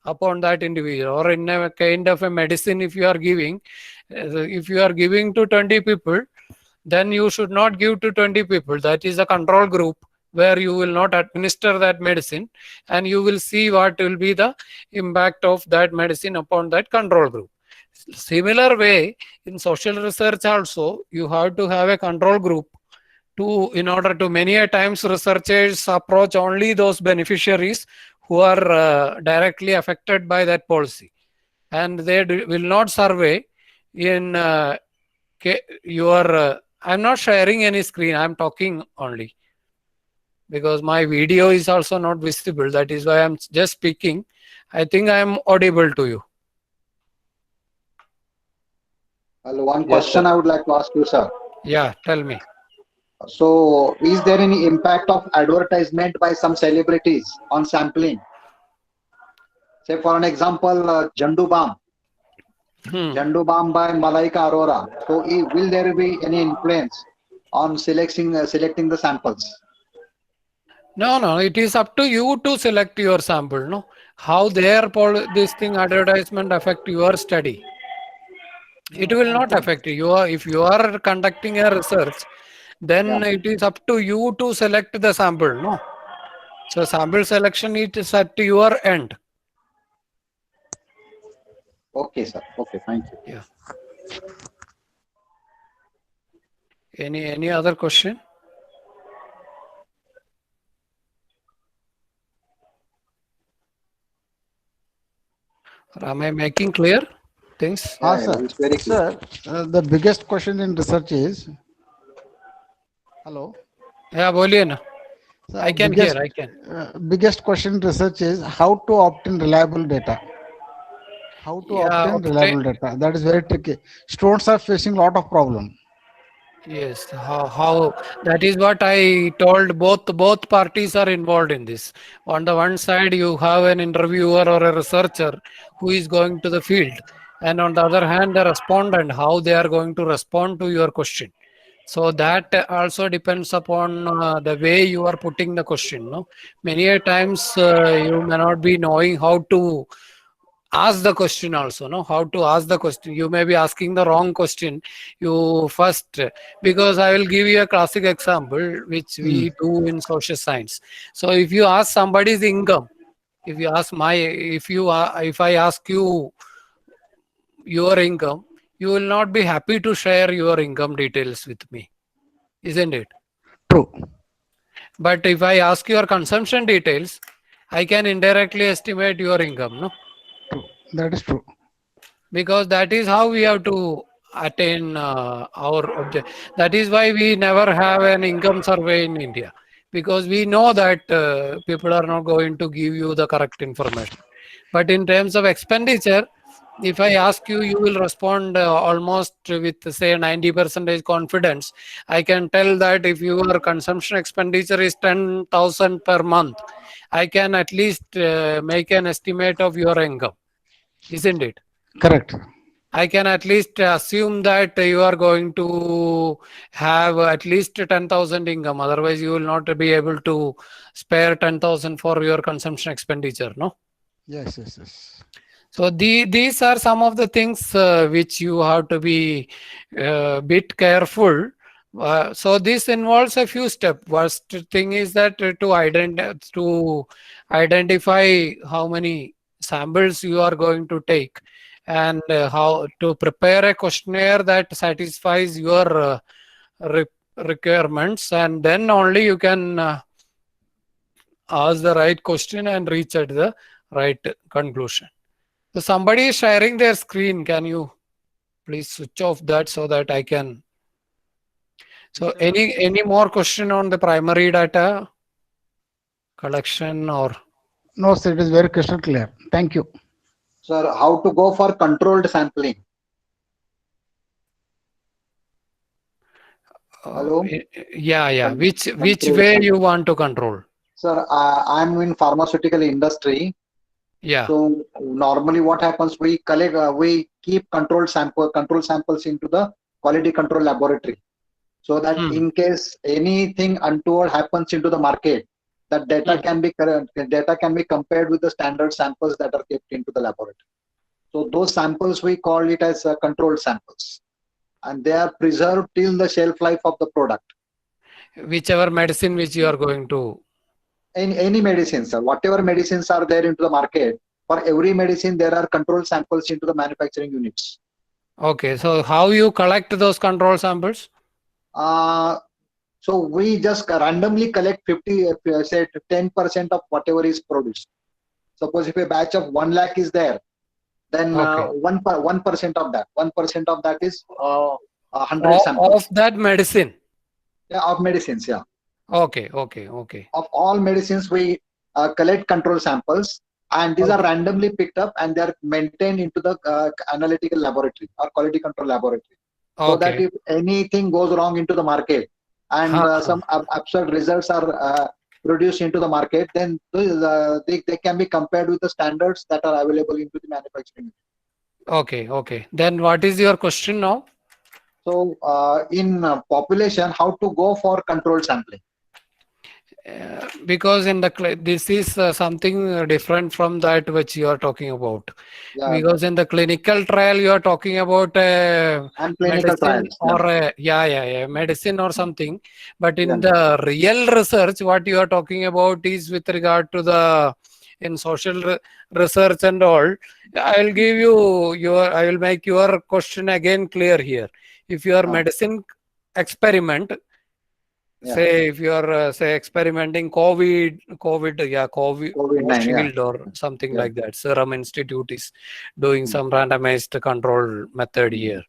upon that individual? Or in a kind of a medicine, if you are giving, if you are giving to 20 people, then you should not give to 20 people. That is a control group where you will not administer that medicine, and you will see what will be the impact of that medicine upon that control group. Similar way, in social research also, you have to have a control group to, in order to, many a times researchers approach only those beneficiaries who are directly affected by that policy, and they will not survey in your I'm not sharing any screen, I'm talking only, because my video is also not visible. That is why I'm just speaking. I think I am audible to you. Well, one Yes, question sir. I would like to ask you, sir. Yeah, tell me. So, is there any impact of advertisement by some celebrities on sampling? Say, for an example, Jandu Balm. Jandu Balm by Malaika Arora. So, will there be any influence on selecting the samples? No, it is up to you to select your sample. No, how their this thing advertisement affect your study? It will not affect you. If you are conducting a research, then Yeah. it is up to you to select the sample. No, so sample selection it is at your end. Okay, sir. Okay, thank you. Yeah. Any other question? Am I making clear things? Yeah, Sir. it's very clear. Sir, the biggest question in research is, hello. Yeah, बोलिए ना. Sir, I can hear. I can. Biggest question in research is how to obtain reliable data. How to Yeah, obtain reliable data. That is very tricky. Students are facing a lot of problem. Yes, how that is what I told. Both parties are involved in this. On the one side, you have an interviewer or a researcher who is going to the field, and on the other hand, the respondent, how they are going to respond to your question. So that also depends upon the way you are putting the question. No, many a times you may not be knowing how to ask the question also, no, how to ask the question. You may be asking the wrong question. You first, because I will give you a classic example which we do in social science. So if you ask somebody's income, if you ask if I ask you your income, you will not be happy to share your income details with me, isn't it? True. But if I ask your consumption details, I can indirectly estimate your income, no? True. That is true. Because that is how we have to attain our object. That is why we never have an income survey in India, because we know that people are not going to give you the correct information. But in terms of expenditure, if I ask you, you will respond almost with, say, 90% confidence. I can tell that if your consumption expenditure is 10,000 per month, I can at least make an estimate of your income, isn't it? Correct. I can at least assume that you are going to have at least 10,000 income. Otherwise, you will not be able to spare 10,000 for your consumption expenditure, no? Yes, yes, yes. So these are some of the things which you have to be bit careful. So this involves a few steps. First thing is that to identify how many samples you are going to take, and how to prepare a questionnaire that satisfies your requirements, and then only you can ask the right question and reach at the right conclusion. So somebody is sharing their screen. Can you please switch off that so that I can? So any more question on the primary data collection or? No, sir, it is very crystal clear. Thank you. Sir, how to go for controlled sampling? Hello? Yeah. Which Controlled way sampling. you want to control? Sir, I'm in pharmaceutical industry. Yeah. So normally what happens, we keep control samples into the quality control laboratory. so that in case anything untoward happens into the market, that data can be compared with the standard samples that are kept into the laboratory. So those samples, we call it as controlled samples, and they are preserved till the shelf life of the product. Whichever medicine which you are going to. In any medicines, whatever medicines are there into the market, for every medicine there are controlled samples into the manufacturing units. Okay, so how you collect those control samples? So we just randomly collect 50, say 10% of whatever is produced. Suppose if a batch of 1 lakh is there, then 1% of that, 1% of that is 100 samples. Of that medicine? Yeah, of medicines, yeah. Okay. Of all medicines, we collect control samples, and these are randomly picked up, and they are maintained into the analytical laboratory or quality control laboratory. So that if anything goes wrong into the market and some absurd results are produced into the market, then they can be compared with the standards that are available into the manufacturing. Okay. Then what is your question now? So in population, how to go for controlled sampling? Because in the this is something different from that which you are talking about. Because in the clinical trial you are talking about and clinical medicine trials, or medicine or something, but in the real research what you are talking about is with regard to the in social research and all. I will make your question again clear here. If your medicine experiment, say if you are say experimenting COVID shield or something like that, Serum Institute is doing some randomized control method here.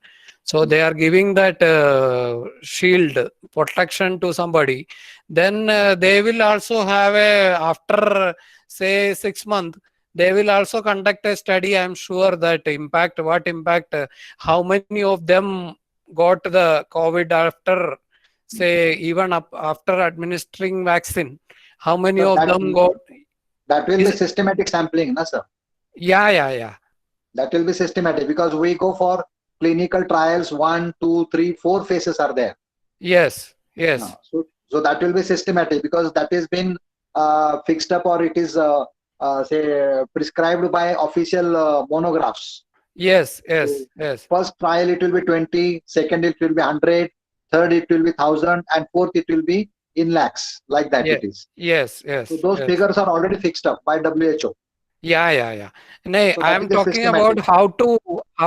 So they are giving that shield protection to somebody. Then they will also have after say 6 months, they will also conduct a study. I'm sure that what impact, how many of them got the COVID after, say even after administering vaccine, how many of them got? That will be systematic sampling, no, sir? Yeah. That will be systematic because we go for clinical trials. 1, 2, 3, 4 phases are there. Yes. So that will be systematic because that has been fixed up, or it is say prescribed by official monographs. Yes. First trial it will be 20, second it will be 100, third it will be 1,000, and fourth it will be in lakhs, like that it is. Yes. So those figures are already fixed up by WHO. Yeah. No, So I am talking about how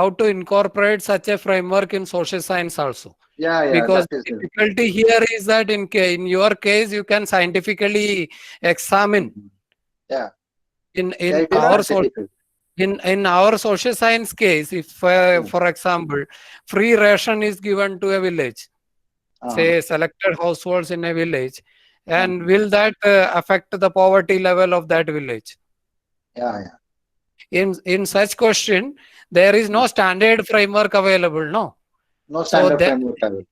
to incorporate such a framework in social science also. Because the difficulty here is that in your case you can scientifically examine. In our social science case, if for example free ration is given to a village, say selected households in a village, and will that affect the poverty level of that village? In such question, there is no standard framework available, no standard framework available.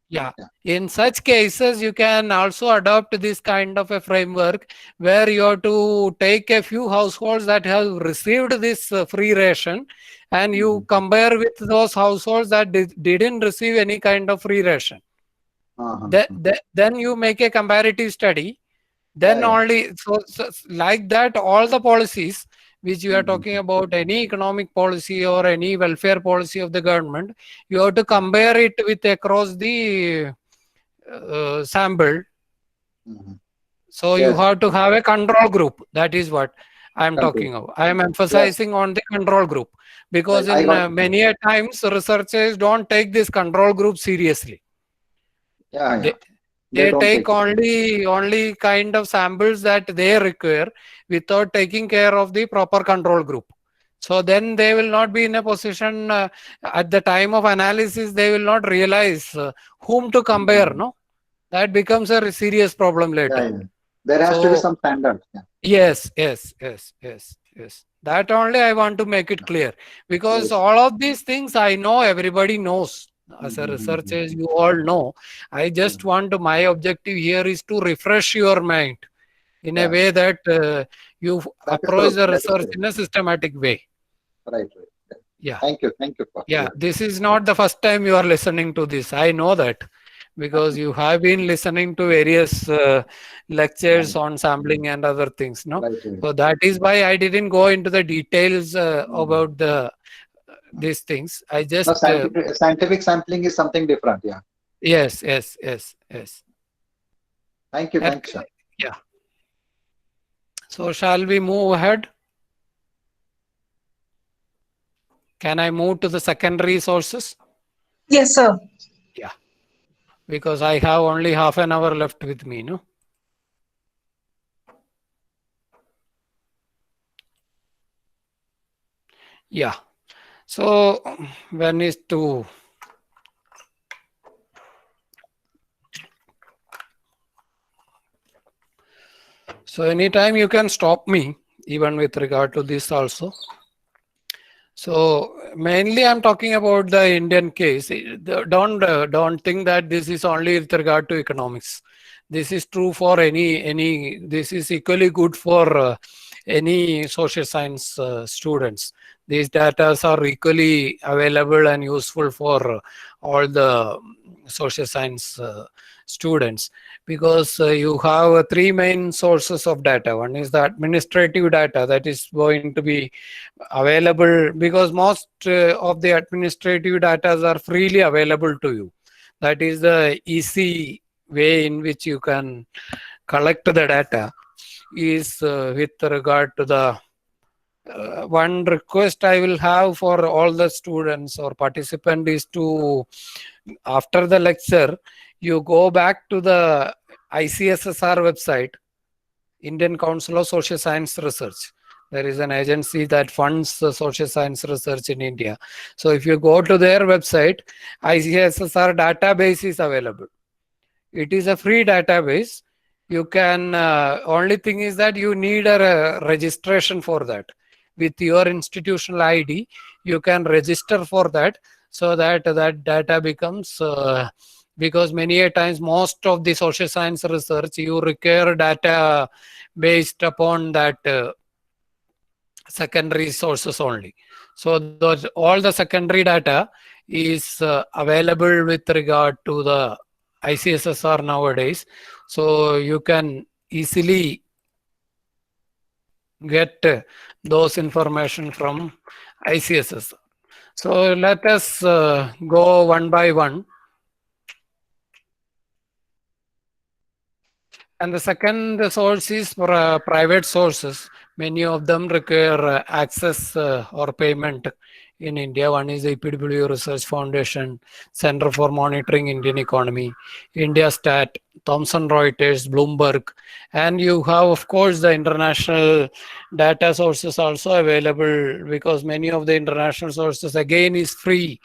In such cases you can also adopt this kind of a framework where you have to take a few households that have received this free ration, and you compare with those households that didn't receive any kind of free ration. Then you make a comparative study. Then only so like that, all the policies which you are talking about, any economic policy or any welfare policy of the government, you have to compare it with across the sample. So you have to have a control group. That is what I am talking about. I am emphasizing on the control group because in many a times researchers don't take this control group seriously. They take only kind of samples that they require without taking care of the proper control group. So then they will not be in a position at the time of analysis, they will not realize whom to compare. No, that becomes a serious problem later. There has to be some standard. Yes. That only I want to make it clear, because all of these things I know everybody knows. As a researcher, you all know. I just want to, my objective here is to refresh your mind in a way that you approach the research in a systematic way. Right. Yeah. Thank you. This is not the first time you are listening to this. I know that, because you have been listening to various lectures on sampling and other things, no? Right, right. So that is why I didn't go into the details about these things. I No, just scientific sampling is something different. Yeah. yes, yes, yes, yes. Thank you. That, Thanks, sir. yeah. So shall we move ahead? Can I move to the secondary sources? Yes, sir. Yeah, because I have only half an hour left with me, no? Yeah. So when is to so anytime you can stop me, even with regard to this also. So mainly I'm talking about the Indian case. Don't think that this is only with regard to economics. This is true for any. This is equally good for any social science students. These data are equally available and useful for all the social science students, because you have three main sources of data. One is the administrative data that is going to be available, because most of the administrative data are freely available to you. That is the easy way in which you can collect the data, is with regard to the one request I will have for all the students or participant is to, after the lecture, you go back to the ICSSR website, Indian Council of Social Science Research. There is an agency that funds social science research in India. So if you go to their website, ICSSR database is available. It is a free database. You can, only thing is that you need a registration for that. With your institutional ID, you can register for that, so that that data becomes, because many a times most of the social science research, you require data based upon that secondary sources only. So those, all the secondary data is available with regard to the ICSSR nowadays. So you can easily get those information from ICSSR. So let us go one by one. And the second source is for private sources. Many of them require access or payment in India. One is the EPW Research Foundation, Center for Monitoring Indian Economy, India Stat, Thomson Reuters, Bloomberg, and you have, of course, the international data sources also available, because many of the international sources again is free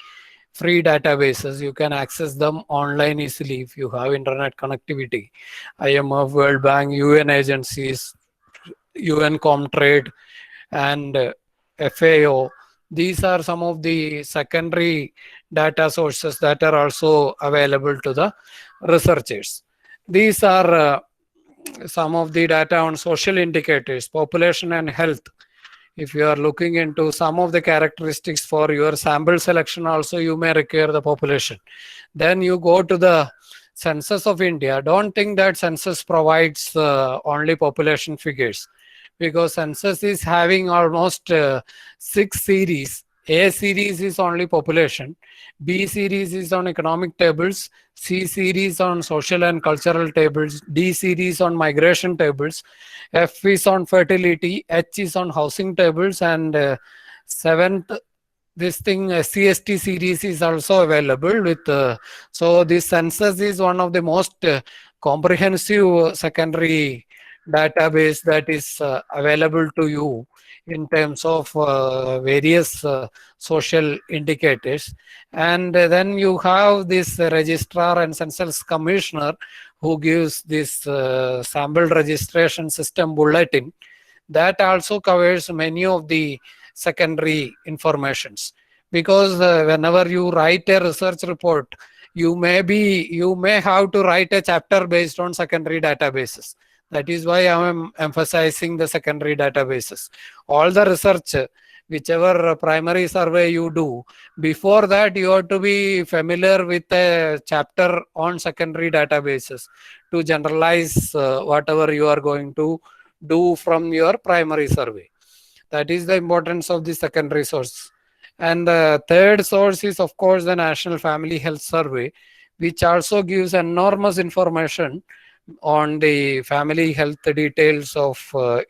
databases. You can access them online easily if you have internet connectivity. IMF, World Bank, UN agencies, UN Comtrade, and FAO. These are some of the secondary data sources that are also available to the researchers. These are some of the data on social indicators, population and health. If you are looking into some of the characteristics for your sample selection also, you may require the population. Then you go to the census of India. Don't think that census provides only population figures, because census is having almost 6 series. A series is only population, B series is on economic tables, C series on social and cultural tables, D series on migration tables, F is on fertility, H is on housing tables, and seventh, this thing CST series is also available with. So this census is one of the most comprehensive secondary database that is available to you in terms of various social indicators. And then you have this registrar and census commissioner who gives this sample registration system bulletin that also covers many of the secondary informations, because whenever you write a research report, you may have to write a chapter based on secondary databases. That is why I am emphasizing the secondary databases. All the research whichever primary survey you do, before that you have to be familiar with a chapter on secondary databases to generalize whatever you are going to do from your primary survey. That is the importance of the secondary source. And the third source is, of course, the National Family Health Survey, which also gives enormous information on the family health details of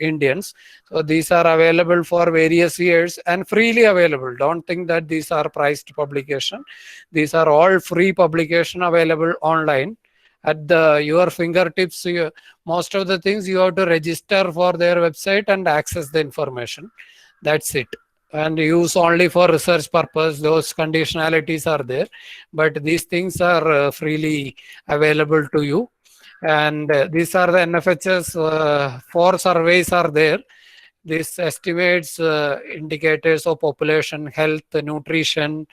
Indians. So these are available for various years and freely available. Don't think that these are priced publication. These are all free publication available online at your fingertips. Most of the things you have to register for their website and access the information. That's it. And use only for research purpose. Those conditionalities are there, but these things are freely available to you. And these are the NFHS 4 surveys are there. This estimates indicators of population health, nutrition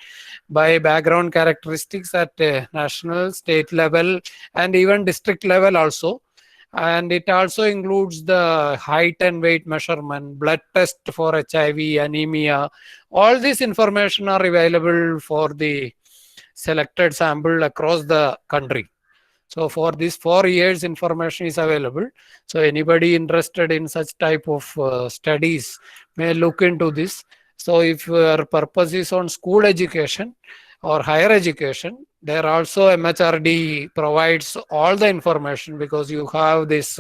by background characteristics at national, state level, and even district level also. And it also includes the height and weight measurement, blood test for HIV, anemia. All this information are available for the selected sample across the country. So for this 4 years, information is available. So anybody interested in such type of studies may look into this. So if your purpose is on school education or higher education, there also MHRD provides all the information, because you have this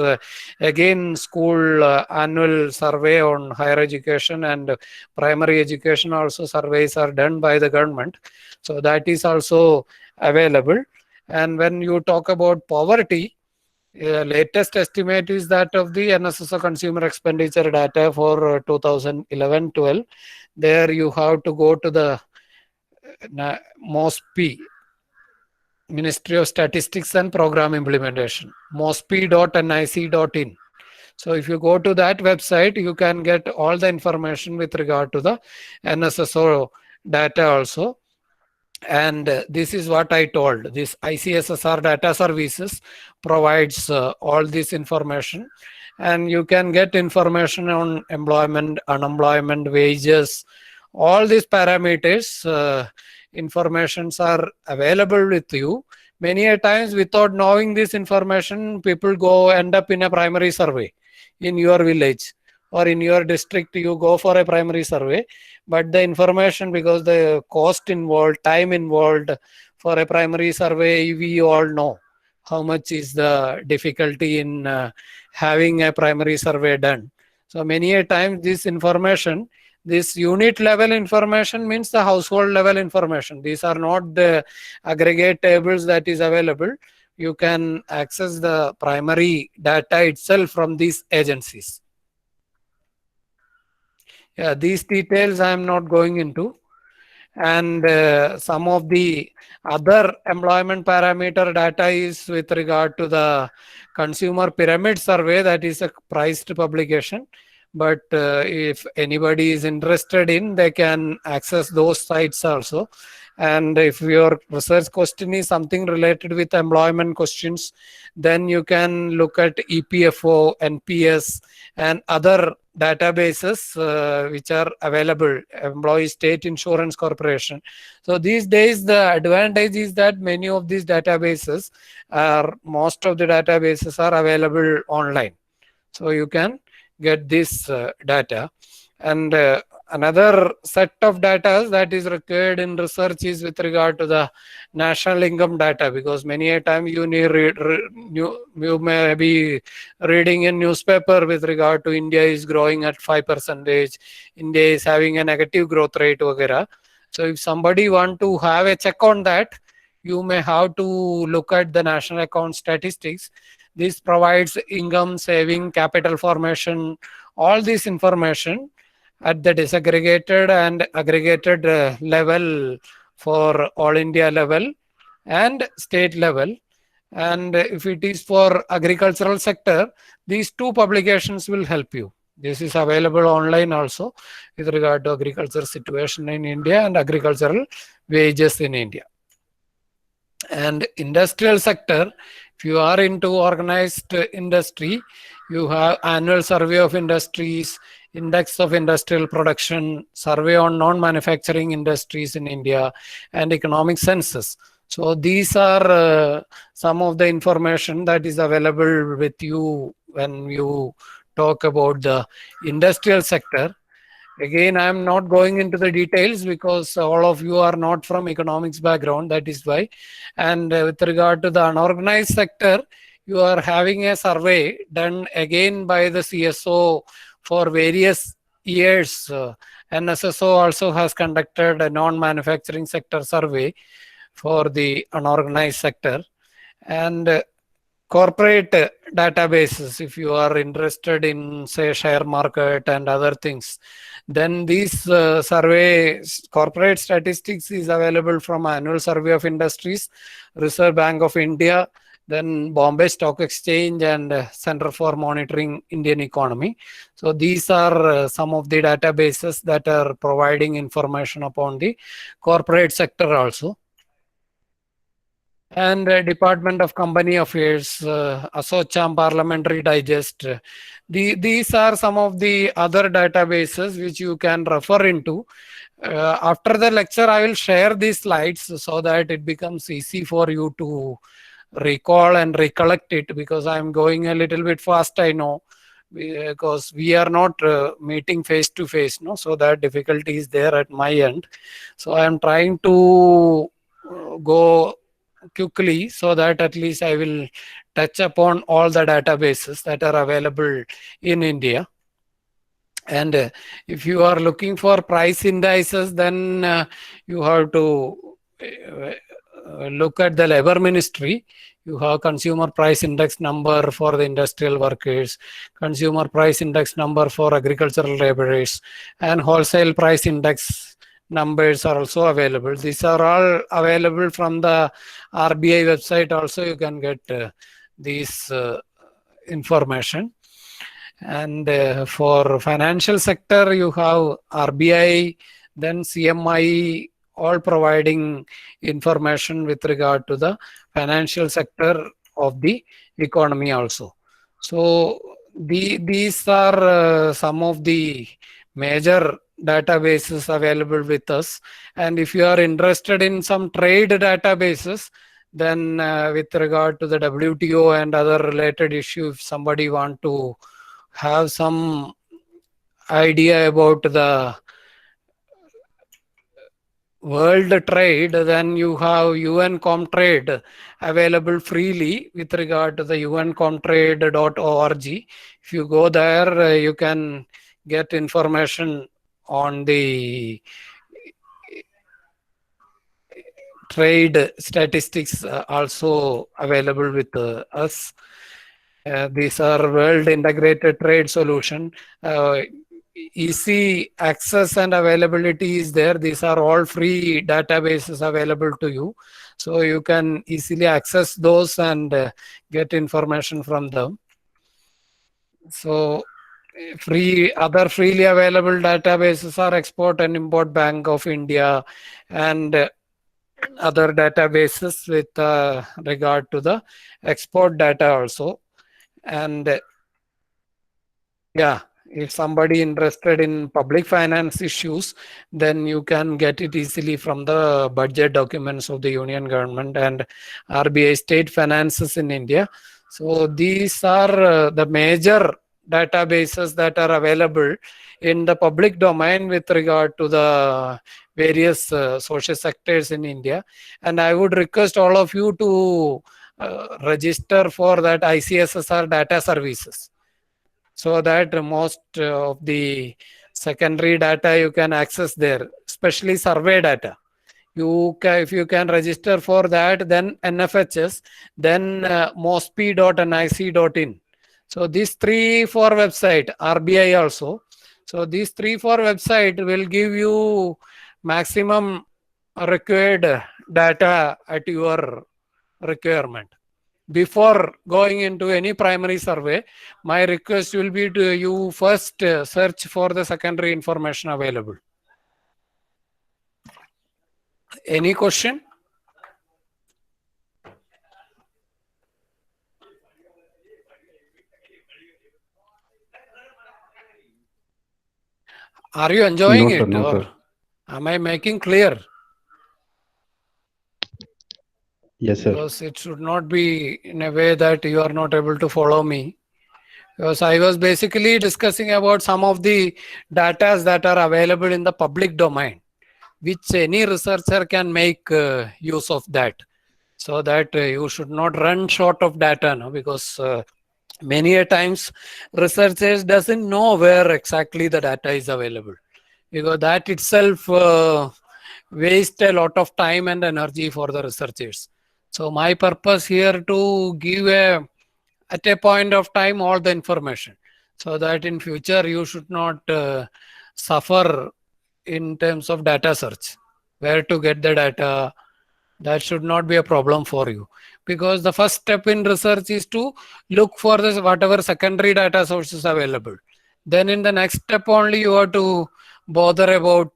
again school annual survey on higher education, and primary education also surveys are done by the government. So that is also available. And when you talk about poverty, latest estimate is that of the NSSO consumer expenditure data for 2011-12. There you have to go to the MOSPI, Ministry of Statistics and Program Implementation, mospi.nic.in. So if you go to that website, you can get all the information with regard to the NSSO data also. And this is what I told. This ICSSR data services provides all this information, and you can get information on employment, unemployment, wages, all these parameters. Informations are available with you. Many a times, without knowing this information, people end up in a primary survey in your village or in your district. You go for a primary survey, but the information, because the cost involved, time involved for a primary survey, we all know how much is the difficulty in having a primary survey done. So many a time this information, this unit level information means the household level information. These are not the aggregate tables that is available. You can access the primary data itself from these agencies. Yeah, these details I am not going into. And some of the other employment parameter data is with regard to the consumer pyramid survey, that is a priced publication. But if anybody is interested in, they can access those sites also. And if your research question is something related with employment questions, then you can look at EPFO, NPS, and other databases which are available, Employee State Insurance Corporation. So these days, the advantage is that many of these databases most of the databases are available online. So you can get this data. And another set of data that is required in research is with regard to the national income data, because many a time you may be reading in newspaper with regard to India is growing at 5%, India is having a negative growth rate, etc. So if somebody want to have a check on that, you may have to look at the national account statistics. This provides income, saving, capital formation, all this information at the disaggregated and aggregated level for all India level and state level. And if it is for agricultural sector, these two publications will help you. This is available online also with regard to agriculture situation in India and agricultural wages in India. And industrial sector, if you are into organized industry, you have annual survey of industries, Index of Industrial Production, Survey on Non-Manufacturing Industries in India, and Economic Census. So these are some of the information that is available with you when you talk about the industrial sector. Again, I am not going into the details because all of you are not from economics background, that is why. And with regard to the unorganized sector, you are having a survey done again by the CSO for various years. NSSO also has conducted a non-manufacturing sector survey for the unorganized sector. And corporate databases, if you are interested in, say, share market and other things, then these corporate statistics is available from Annual Survey of Industries, Reserve Bank of India, then Bombay Stock Exchange, and Center for Monitoring Indian Economy. So these are some of the databases that are providing information upon the corporate sector also. And Department of Company Affairs, ASSOCHAM Parliamentary Digest. These are some of the other databases which you can refer into. After the lecture, I will share these slides so that it becomes easy for you to recall and recollect it, because I am going a little bit fast, I know, because we are not meeting face to face, no, so that difficulty is there at my end. So I am trying to go quickly so that at least I will touch upon all the databases that are available in India. And if you are looking for price indices, then you have to look at the Labor Ministry. You have Consumer Price Index number for the industrial workers, Consumer Price Index number for agricultural laborers, and Wholesale Price Index numbers are also available. These are all available from the RBI website. Also, you can get these information. And for financial sector, you have RBI, then CMI, all providing information with regard to the financial sector of the economy also. So these are some of the major databases available with us. And if you are interested in some trade databases, then with regard to the WTO and other related issues, if somebody want to have some idea about the world trade, then you have UN Comtrade available freely with regard to the uncomtrade.org. If you go there, you can get information on the trade statistics also available with us. These are World Integrated Trade Solution. Easy access and availability is there. These are all free databases available to you. So you can easily access those and get information from them. So other freely available databases are Export and Import Bank of India and other databases with regard to the export data also. And yeah, if somebody interested in public finance issues, then you can get it easily from the budget documents of the Union government and RBI state finances in India. So these are the major databases that are available in the public domain with regard to the various social sectors in India. And I would request all of you to register for that ICSSR data services, so that most of the secondary data you can access there, especially survey data. If you can register for that, then NFHS, then mospi.nic.in. So these 3-4 website, RBI also. So these 3-4 website will give you maximum required data at your requirement. Before going into any primary survey, my request will be to you first search for the secondary information available. Any question? Are you enjoying No, sir. it, No, or sir. am I making clear? Yes, sir. Because it should not be in a way that you are not able to follow me. Because I was basically discussing about some of the data that are available in the public domain, which any researcher can make use of that. So that you should not run short of data, no? Because many a times researchers doesn't know where exactly the data is available, because that itself waste a lot of time and energy for the researchers. So my purpose here to give at a point of time all the information, so that in future you should not suffer in terms of data search, where to get the data. That should not be a problem for you, because the first step in research is to look for this whatever secondary data sources available. Then in the next step only you have to bother about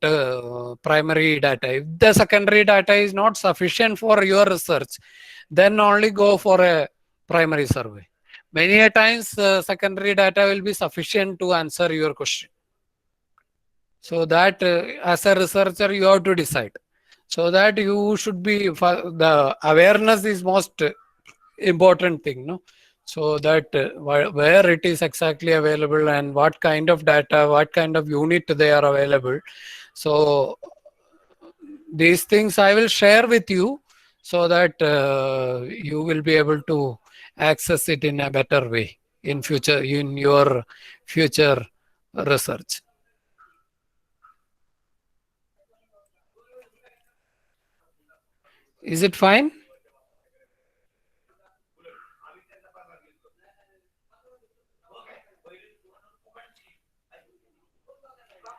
primary data. If the secondary data is not sufficient for your research, then only go for a primary survey. Many a times secondary data will be sufficient to answer your question. So that as a researcher you have to decide. So that you should be, the awareness is most important thing, no? So that where it is exactly available and what kind of data, what kind of unit they are available. So these things I will share with you, so that you will be able to access it in a better way in future, in your future research. Is it fine?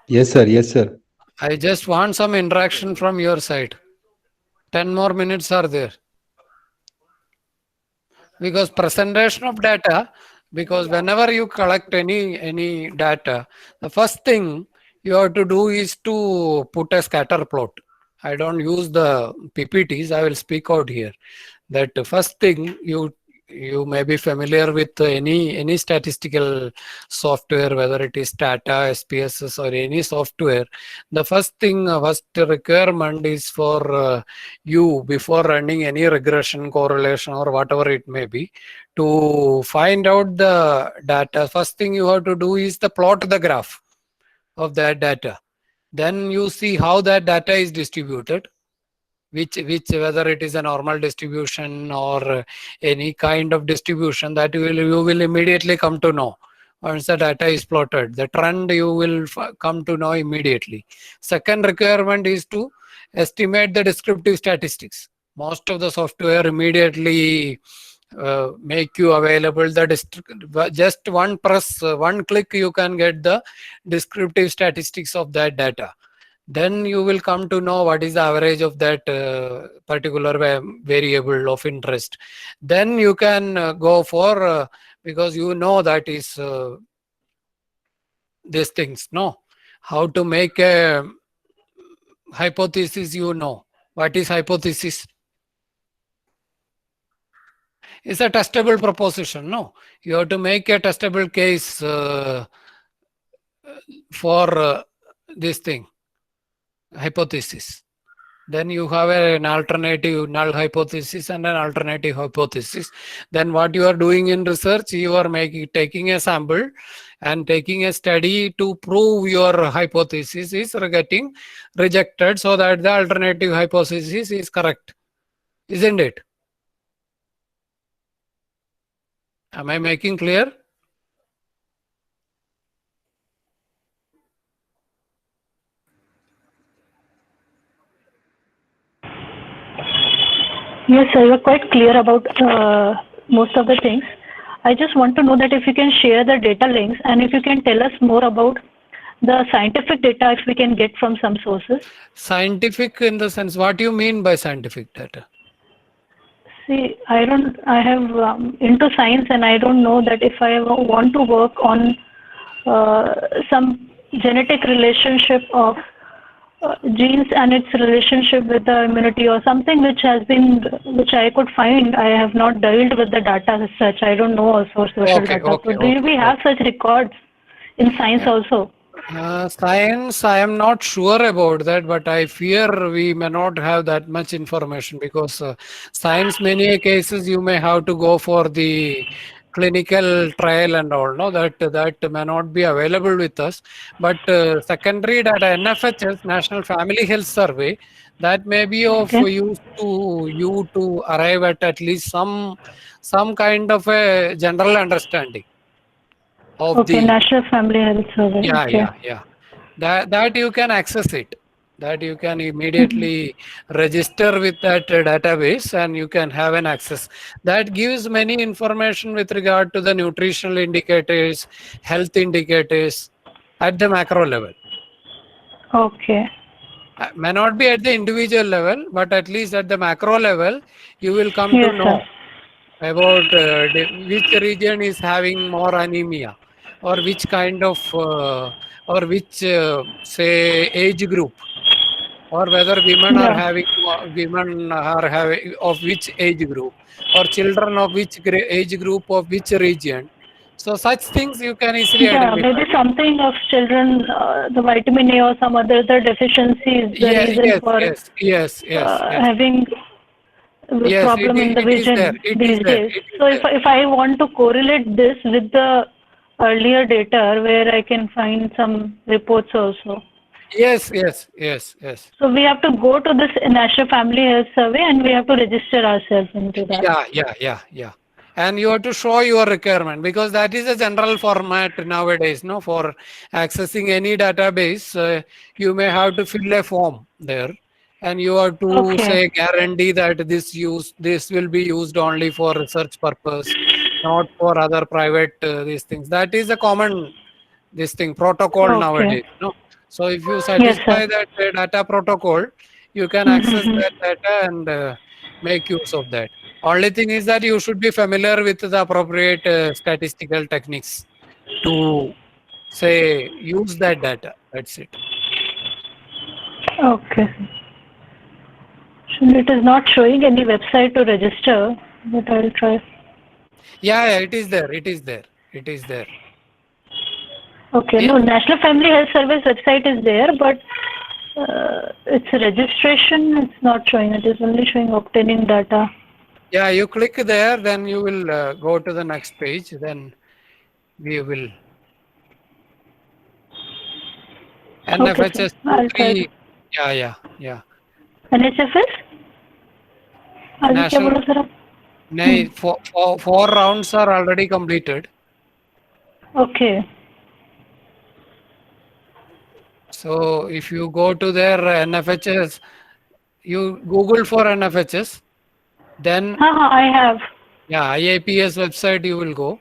Yes, sir. Yes, sir. I just want some interaction from your side. 10 more minutes are there. Because presentation of data, because whenever you collect any data, the first thing you have to do is to put a scatter plot. I don't use the PPTs, I will speak out here. That first thing, you may be familiar with any statistical software, whether it is Stata, SPSS, or any software. The first thing, first requirement is for you, before running any regression, correlation, or whatever it may be, to find out the data. First thing you have to do is to plot the graph of that data. Then you see how that data is distributed, which whether it is a normal distribution or any kind of distribution, that you will immediately come to know. Once the data is plotted, the trend you will come to know immediately. Second requirement is to estimate the descriptive statistics. Most of the software immediately make you available the just one press, one click, you can get the descriptive statistics of that data. Then you will come to know what is the average of that particular variable of interest. Then you can go for, because you know that is these things, no? How to make a hypothesis, you know. What is hypothesis? It's a testable proposition, no? You have to make a testable case for this thing, hypothesis. Then you have an alternative null hypothesis and an alternative hypothesis. Then what you are doing in research, you are taking a sample and taking a study to prove your hypothesis is getting rejected, so that the alternative hypothesis is correct. Isn't it? Am I making clear? Yes, sir, you're quite clear about most of the things. I just want to know that if you can share the data links and if you can tell us more about the scientific data if we can get from some sources. Scientific in the sense, what do you mean by scientific data? See, I have into science, and I don't know that if I want to work on some genetic relationship of genes and its relationship with the immunity, or something which I could find. I have not delved with the data as such. I don't know also social data. So do we have such records in science also? Science, I am not sure about that, but I fear we may not have that much information because science, many cases you may have to go for the clinical trial and all. No, that may not be available with us. But secondary data, NFHS, National Family Health Survey, that may be of Okay. use to you to arrive at least some kind of a general understanding of Okay, the. National Family Health Survey. Yeah, Okay. yeah, yeah. That you can access it. That you can Mhm. immediately register with that database and you can have an access. That gives many information with regard to the nutritional indicators, health indicators at the macro level. Okay. May not be at the individual level, but at least at the macro level, you will come to Yes, sir. know about which region is having more anemia or which kind of or which say age group, or whether Yeah. women are having of which age group, or children of which age group of which region. So such things you can easily Yeah, identify. maybe something of children, the vitamin A or some other deficiency is the Yeah, reason yes, for yes, yes, yes, yes, having a yes, problem in the it is there, vision it is these there, days. it is So there. if I want to correlate this with the earlier data where I can find some reports also. Yes, yes, yes, yes. So we have to go to this National Family Health Survey and we have to register ourselves into that. Yeah. And you have to show your requirement because that is a general format nowadays. No, for accessing any database, you may have to fill a form there, and you have to Okay. say guarantee that this will be used only for research purpose, not for other private these things. That is a common this thing protocol Okay. nowadays. No, so if you Yes, sir. satisfy that data protocol, you can access Mm-hmm. that data and make use of that. Only thing is that you should be familiar with the appropriate statistical techniques to say use that data. That's it. Okay. So it is not showing any website to register, but I'll try. Yeah, it is there. It is there. It is there. Okay. Yeah, No, National Family Health Service website is there, but its registration, it's not showing. It is only showing obtaining data. yeah. You click there, then you will go to the next page. Then we will Okay, sir. NFHS I'll try to. 2 3. Yeah. NHFS? आगे क्या National. बोला sir आप? No, four rounds are already completed. Okay. So if you go to their NFHS, you Google for NFHS, then हाँ I have. yeah, IAPS website you will go.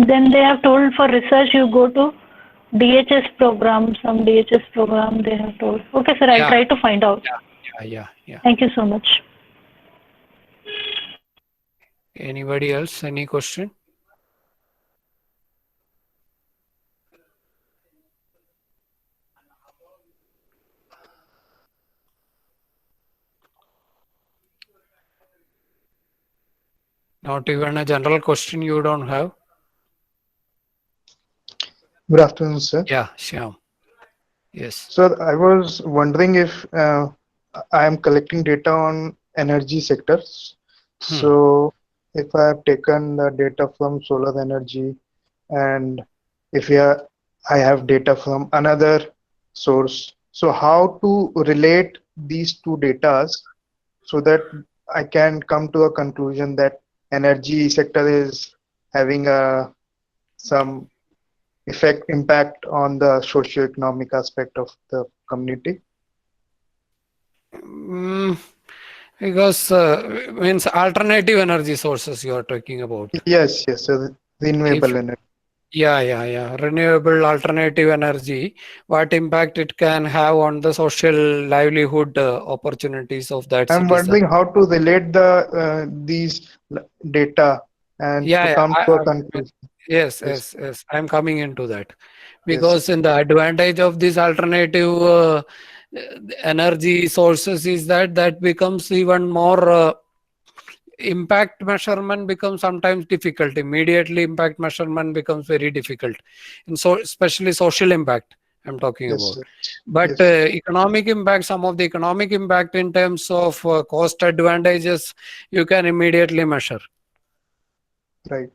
Then they have told for research you go to DHS program, some DHS program they have told. Okay, sir, I'll Yeah, try to find out. yeah. Thank you so much. Anybody else? Any question? Not even a general question you don't have? Good afternoon, sir. Yeah, Shyam. Yes. Sir, I was wondering if I am collecting data on energy sectors. So if I have taken the data from solar energy and if I have data from another source, so how to relate these two datas so that I can come to a conclusion that energy sector is having some impact on the socio-economic aspect of the community? Because means alternative energy sources you are talking about. Yes, so the renewable energy. Yeah. Renewable alternative energy, what impact it can have on the social livelihood opportunities of that I'm citizen. wondering how to relate these data and to come to a conclusion. Yes. I'm coming into that Yes, because in the advantage of these alternative energy sources is that becomes even more impact measurement becomes sometimes difficult. Immediately impact measurement becomes very difficult. And so especially social impact I'm talking Yes, about. sir. But Yes. economic impact, some of the economic impact in terms of cost advantages, you can immediately measure, Right.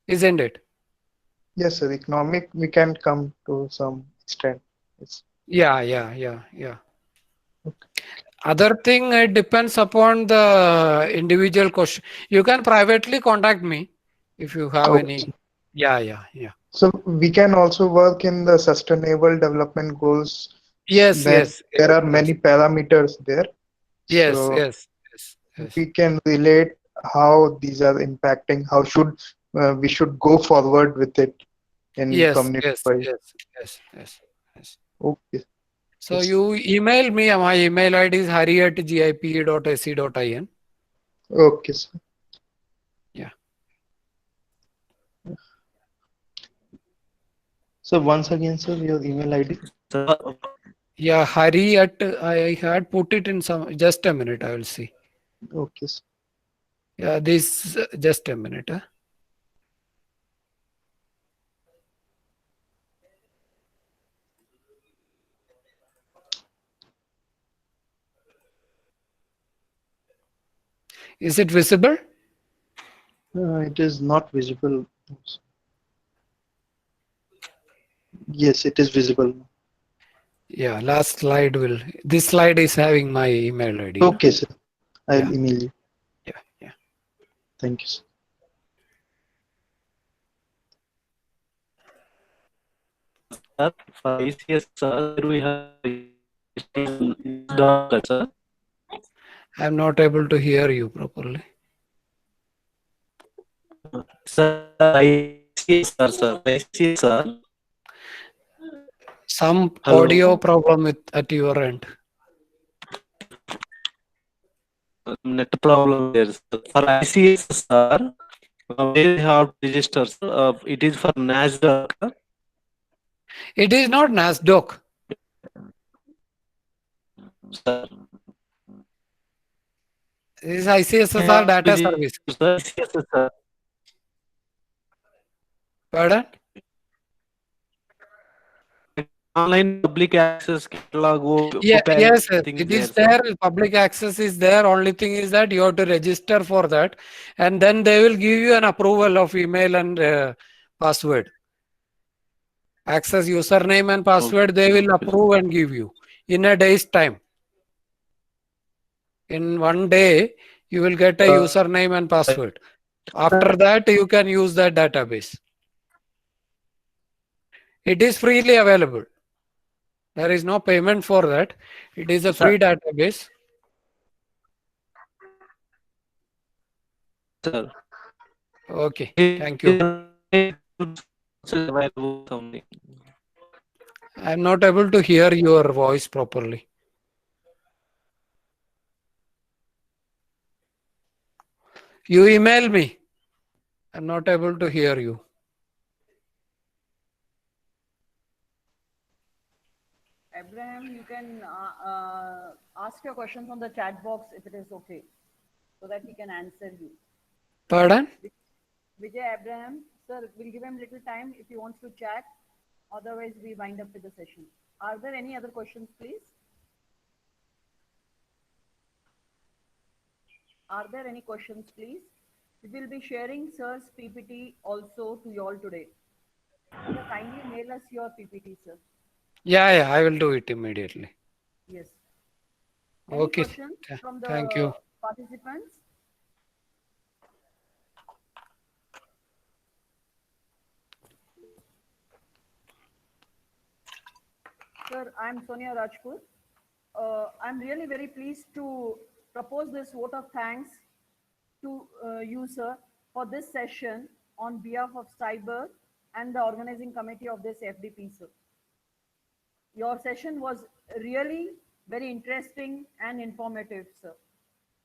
isn't it? Yes, sir. Economic, we can come to some extent. Yes. Yeah. Okay. Other thing, it depends upon the individual question. You can privately contact me if you have Okay. any. Yeah. So we can also work in the sustainable development goals Yes, where yes, there yes, are yes, many parameters there. yes, So yes, yes, yes, we can relate how these are impacting, how should we should go forward with it in yes, community yes, wise. yes, yes, yes, yes. Okay. So Yes. you email me. My email ID is hari@gipe.ac.in. Okay, sir. Yeah. So once again, sir, your email ID. Yeah, Hari at I had put it in some. Just a minute, I will see. Okay, sir. Yeah, this just a minute. Is it visible? It is not visible. Yes, it is visible. Yeah, last slide will. This slide is having my email ID. No? Okay, sir. I'll Yeah. email you. Yeah. Thank you, sir. For ICS, sir, we have done, sir. I'm not able to hear you properly. Sir, ICS, sir, ICS, sir. Some Hello. audio problem at your end. Net problem there, sir. For ICS, sir, we have to register, sir. It is for NASDAQ. It is not NASDAQ. Sir. This is ICSSR data service. Sir, ICS, sir. Pardon? Online public access catalog. Yeah, yes, sir. Things It is there, there. Public access is there. Only thing is that you have to register for that, and then they will give you an approval of email and password. Access username and password they will approve and give you in a day's time. In one day, you will get a username and password. After that, you can use that database. It is freely available. There is no payment for that. It is a free database. sir. Okay, thank you. I'm not able to hear your voice properly. You email me. I'm not able to hear you. Abraham, you can ask your questions on the chat box if it is okay, so that he can answer you. Pardon? Vijay Abraham, sir, we'll give him little time if he wants to chat. Otherwise, we wind up with the session. Are there any other questions, please? Are there any questions, please? We will be sharing sir's PPT also to you all today. Sir, kindly mail us your PPT, sir. Yeah, I will do it immediately. Yes. Any Okay. questions from the Thank you. participants? Sir, I'm Sonia Rajput. I'm really very pleased to propose this vote of thanks to you, sir, for this session on behalf of CyBER and the organizing committee of this FDP, sir. Your session was really very interesting and informative, sir.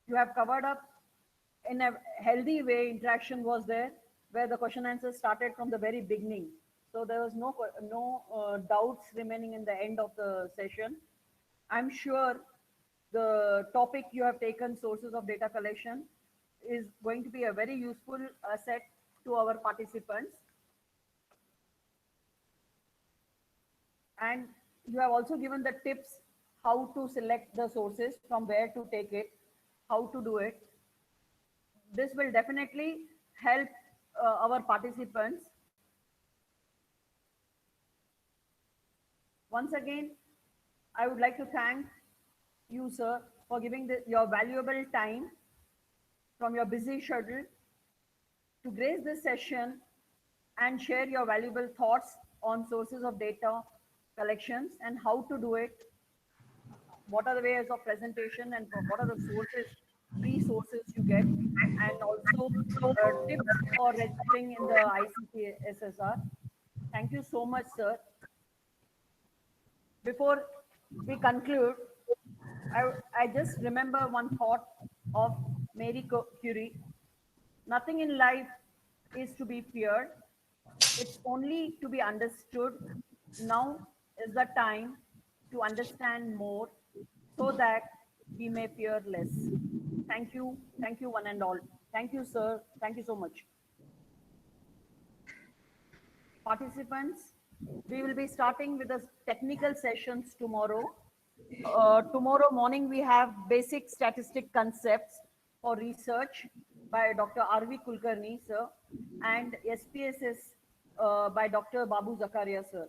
You have covered up in a healthy way. Interaction was there, where the question answers started from the very beginning. So there was no doubts remaining in the end of the session. I'm sure the topic you have taken, sources of data collection, is going to be a very useful asset to our participants. And you have also given the tips how to select the sources, from where to take it, how to do it. This will definitely help our participants. Once again, I would like to thank you, sir, for giving your valuable time from your busy schedule to grace this session and share your valuable thoughts on sources of data collections and how to do it. What are the ways of presentation and what are the sources, free sources you get, and also tips for registering in the ICT SSR. Thank you so much, sir. Before we conclude, I just remember one thought of Marie Curie. Nothing in life is to be feared. It's only to be understood. Now is the time to understand more so that we may fear less. Thank you. Thank you, one and all. Thank you, sir. Thank you so much. Participants, we will be starting with the technical sessions tomorrow. Tomorrow morning, we have basic statistic concepts for research by Dr. R.V. Kulkarni, sir, and SPSS by Dr. Babu Zakaria, sir.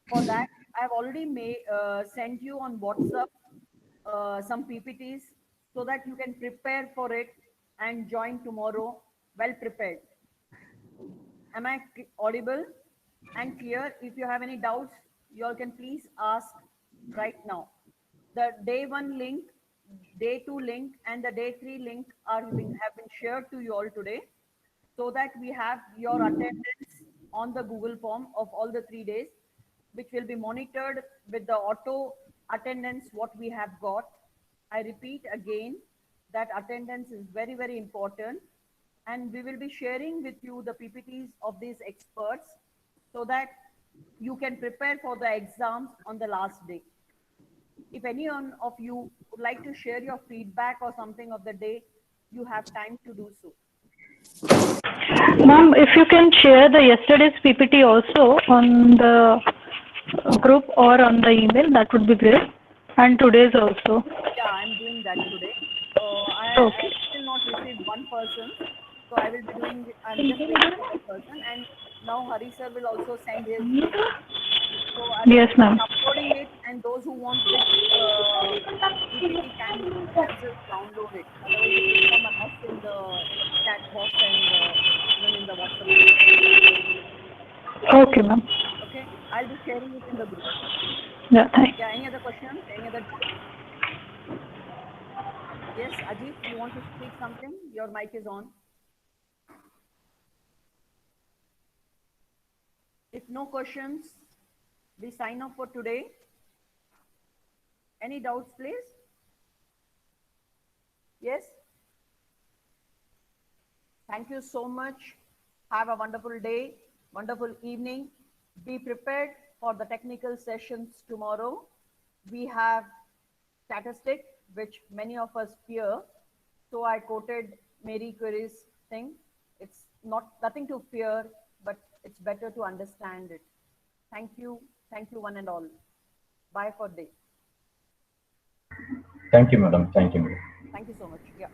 For that, I have already sent you on WhatsApp some PPTs so that you can prepare for it and join tomorrow well prepared. Am I audible and clear? If you have any doubts, you all can please ask right now. The day 1 link, day 2 link, and the day 3 link have been shared to you all today, so that we have your attendance on the Google form of all the 3 days, which will be monitored with the auto attendance what we have got. I repeat again that attendance is very, very important, and we will be sharing with you the PPTs of these experts so that you can prepare for the exams on the last day. If any one of you would like to share your feedback or something of the day, you have time to do so. Ma'am, if you can share the yesterday's PPT also on the group or on the email, that would be great. And today's also. Yeah, I'm doing that today. I still not received one person, so I will be doing. I'm just waiting for that person, and now Hari sir will also send his. So I will Yes, ma'am. uploading it, and those who want which PPT can themselves download it. Otherwise, it will come a mess in the chat box and even in the WhatsApp group. Okay, ma'am. Okay, I'll be sharing it in the group. Yeah, thanks. Yeah, any other questions? Any other doubts? Yes, Ajit, you want to speak something? Your mic is on. If no questions, we sign off for today. Any doubts, please? Yes? Thank you so much. Have a wonderful day, wonderful evening. Be prepared for the technical sessions tomorrow. We have statistics, which many of us fear. So I quoted Marie Curie's thing. It's nothing to fear, but it's better to understand it. Thank you one and all. Bye for day. Thank you, madam. Thank you, madam. Thank you so much. Yeah.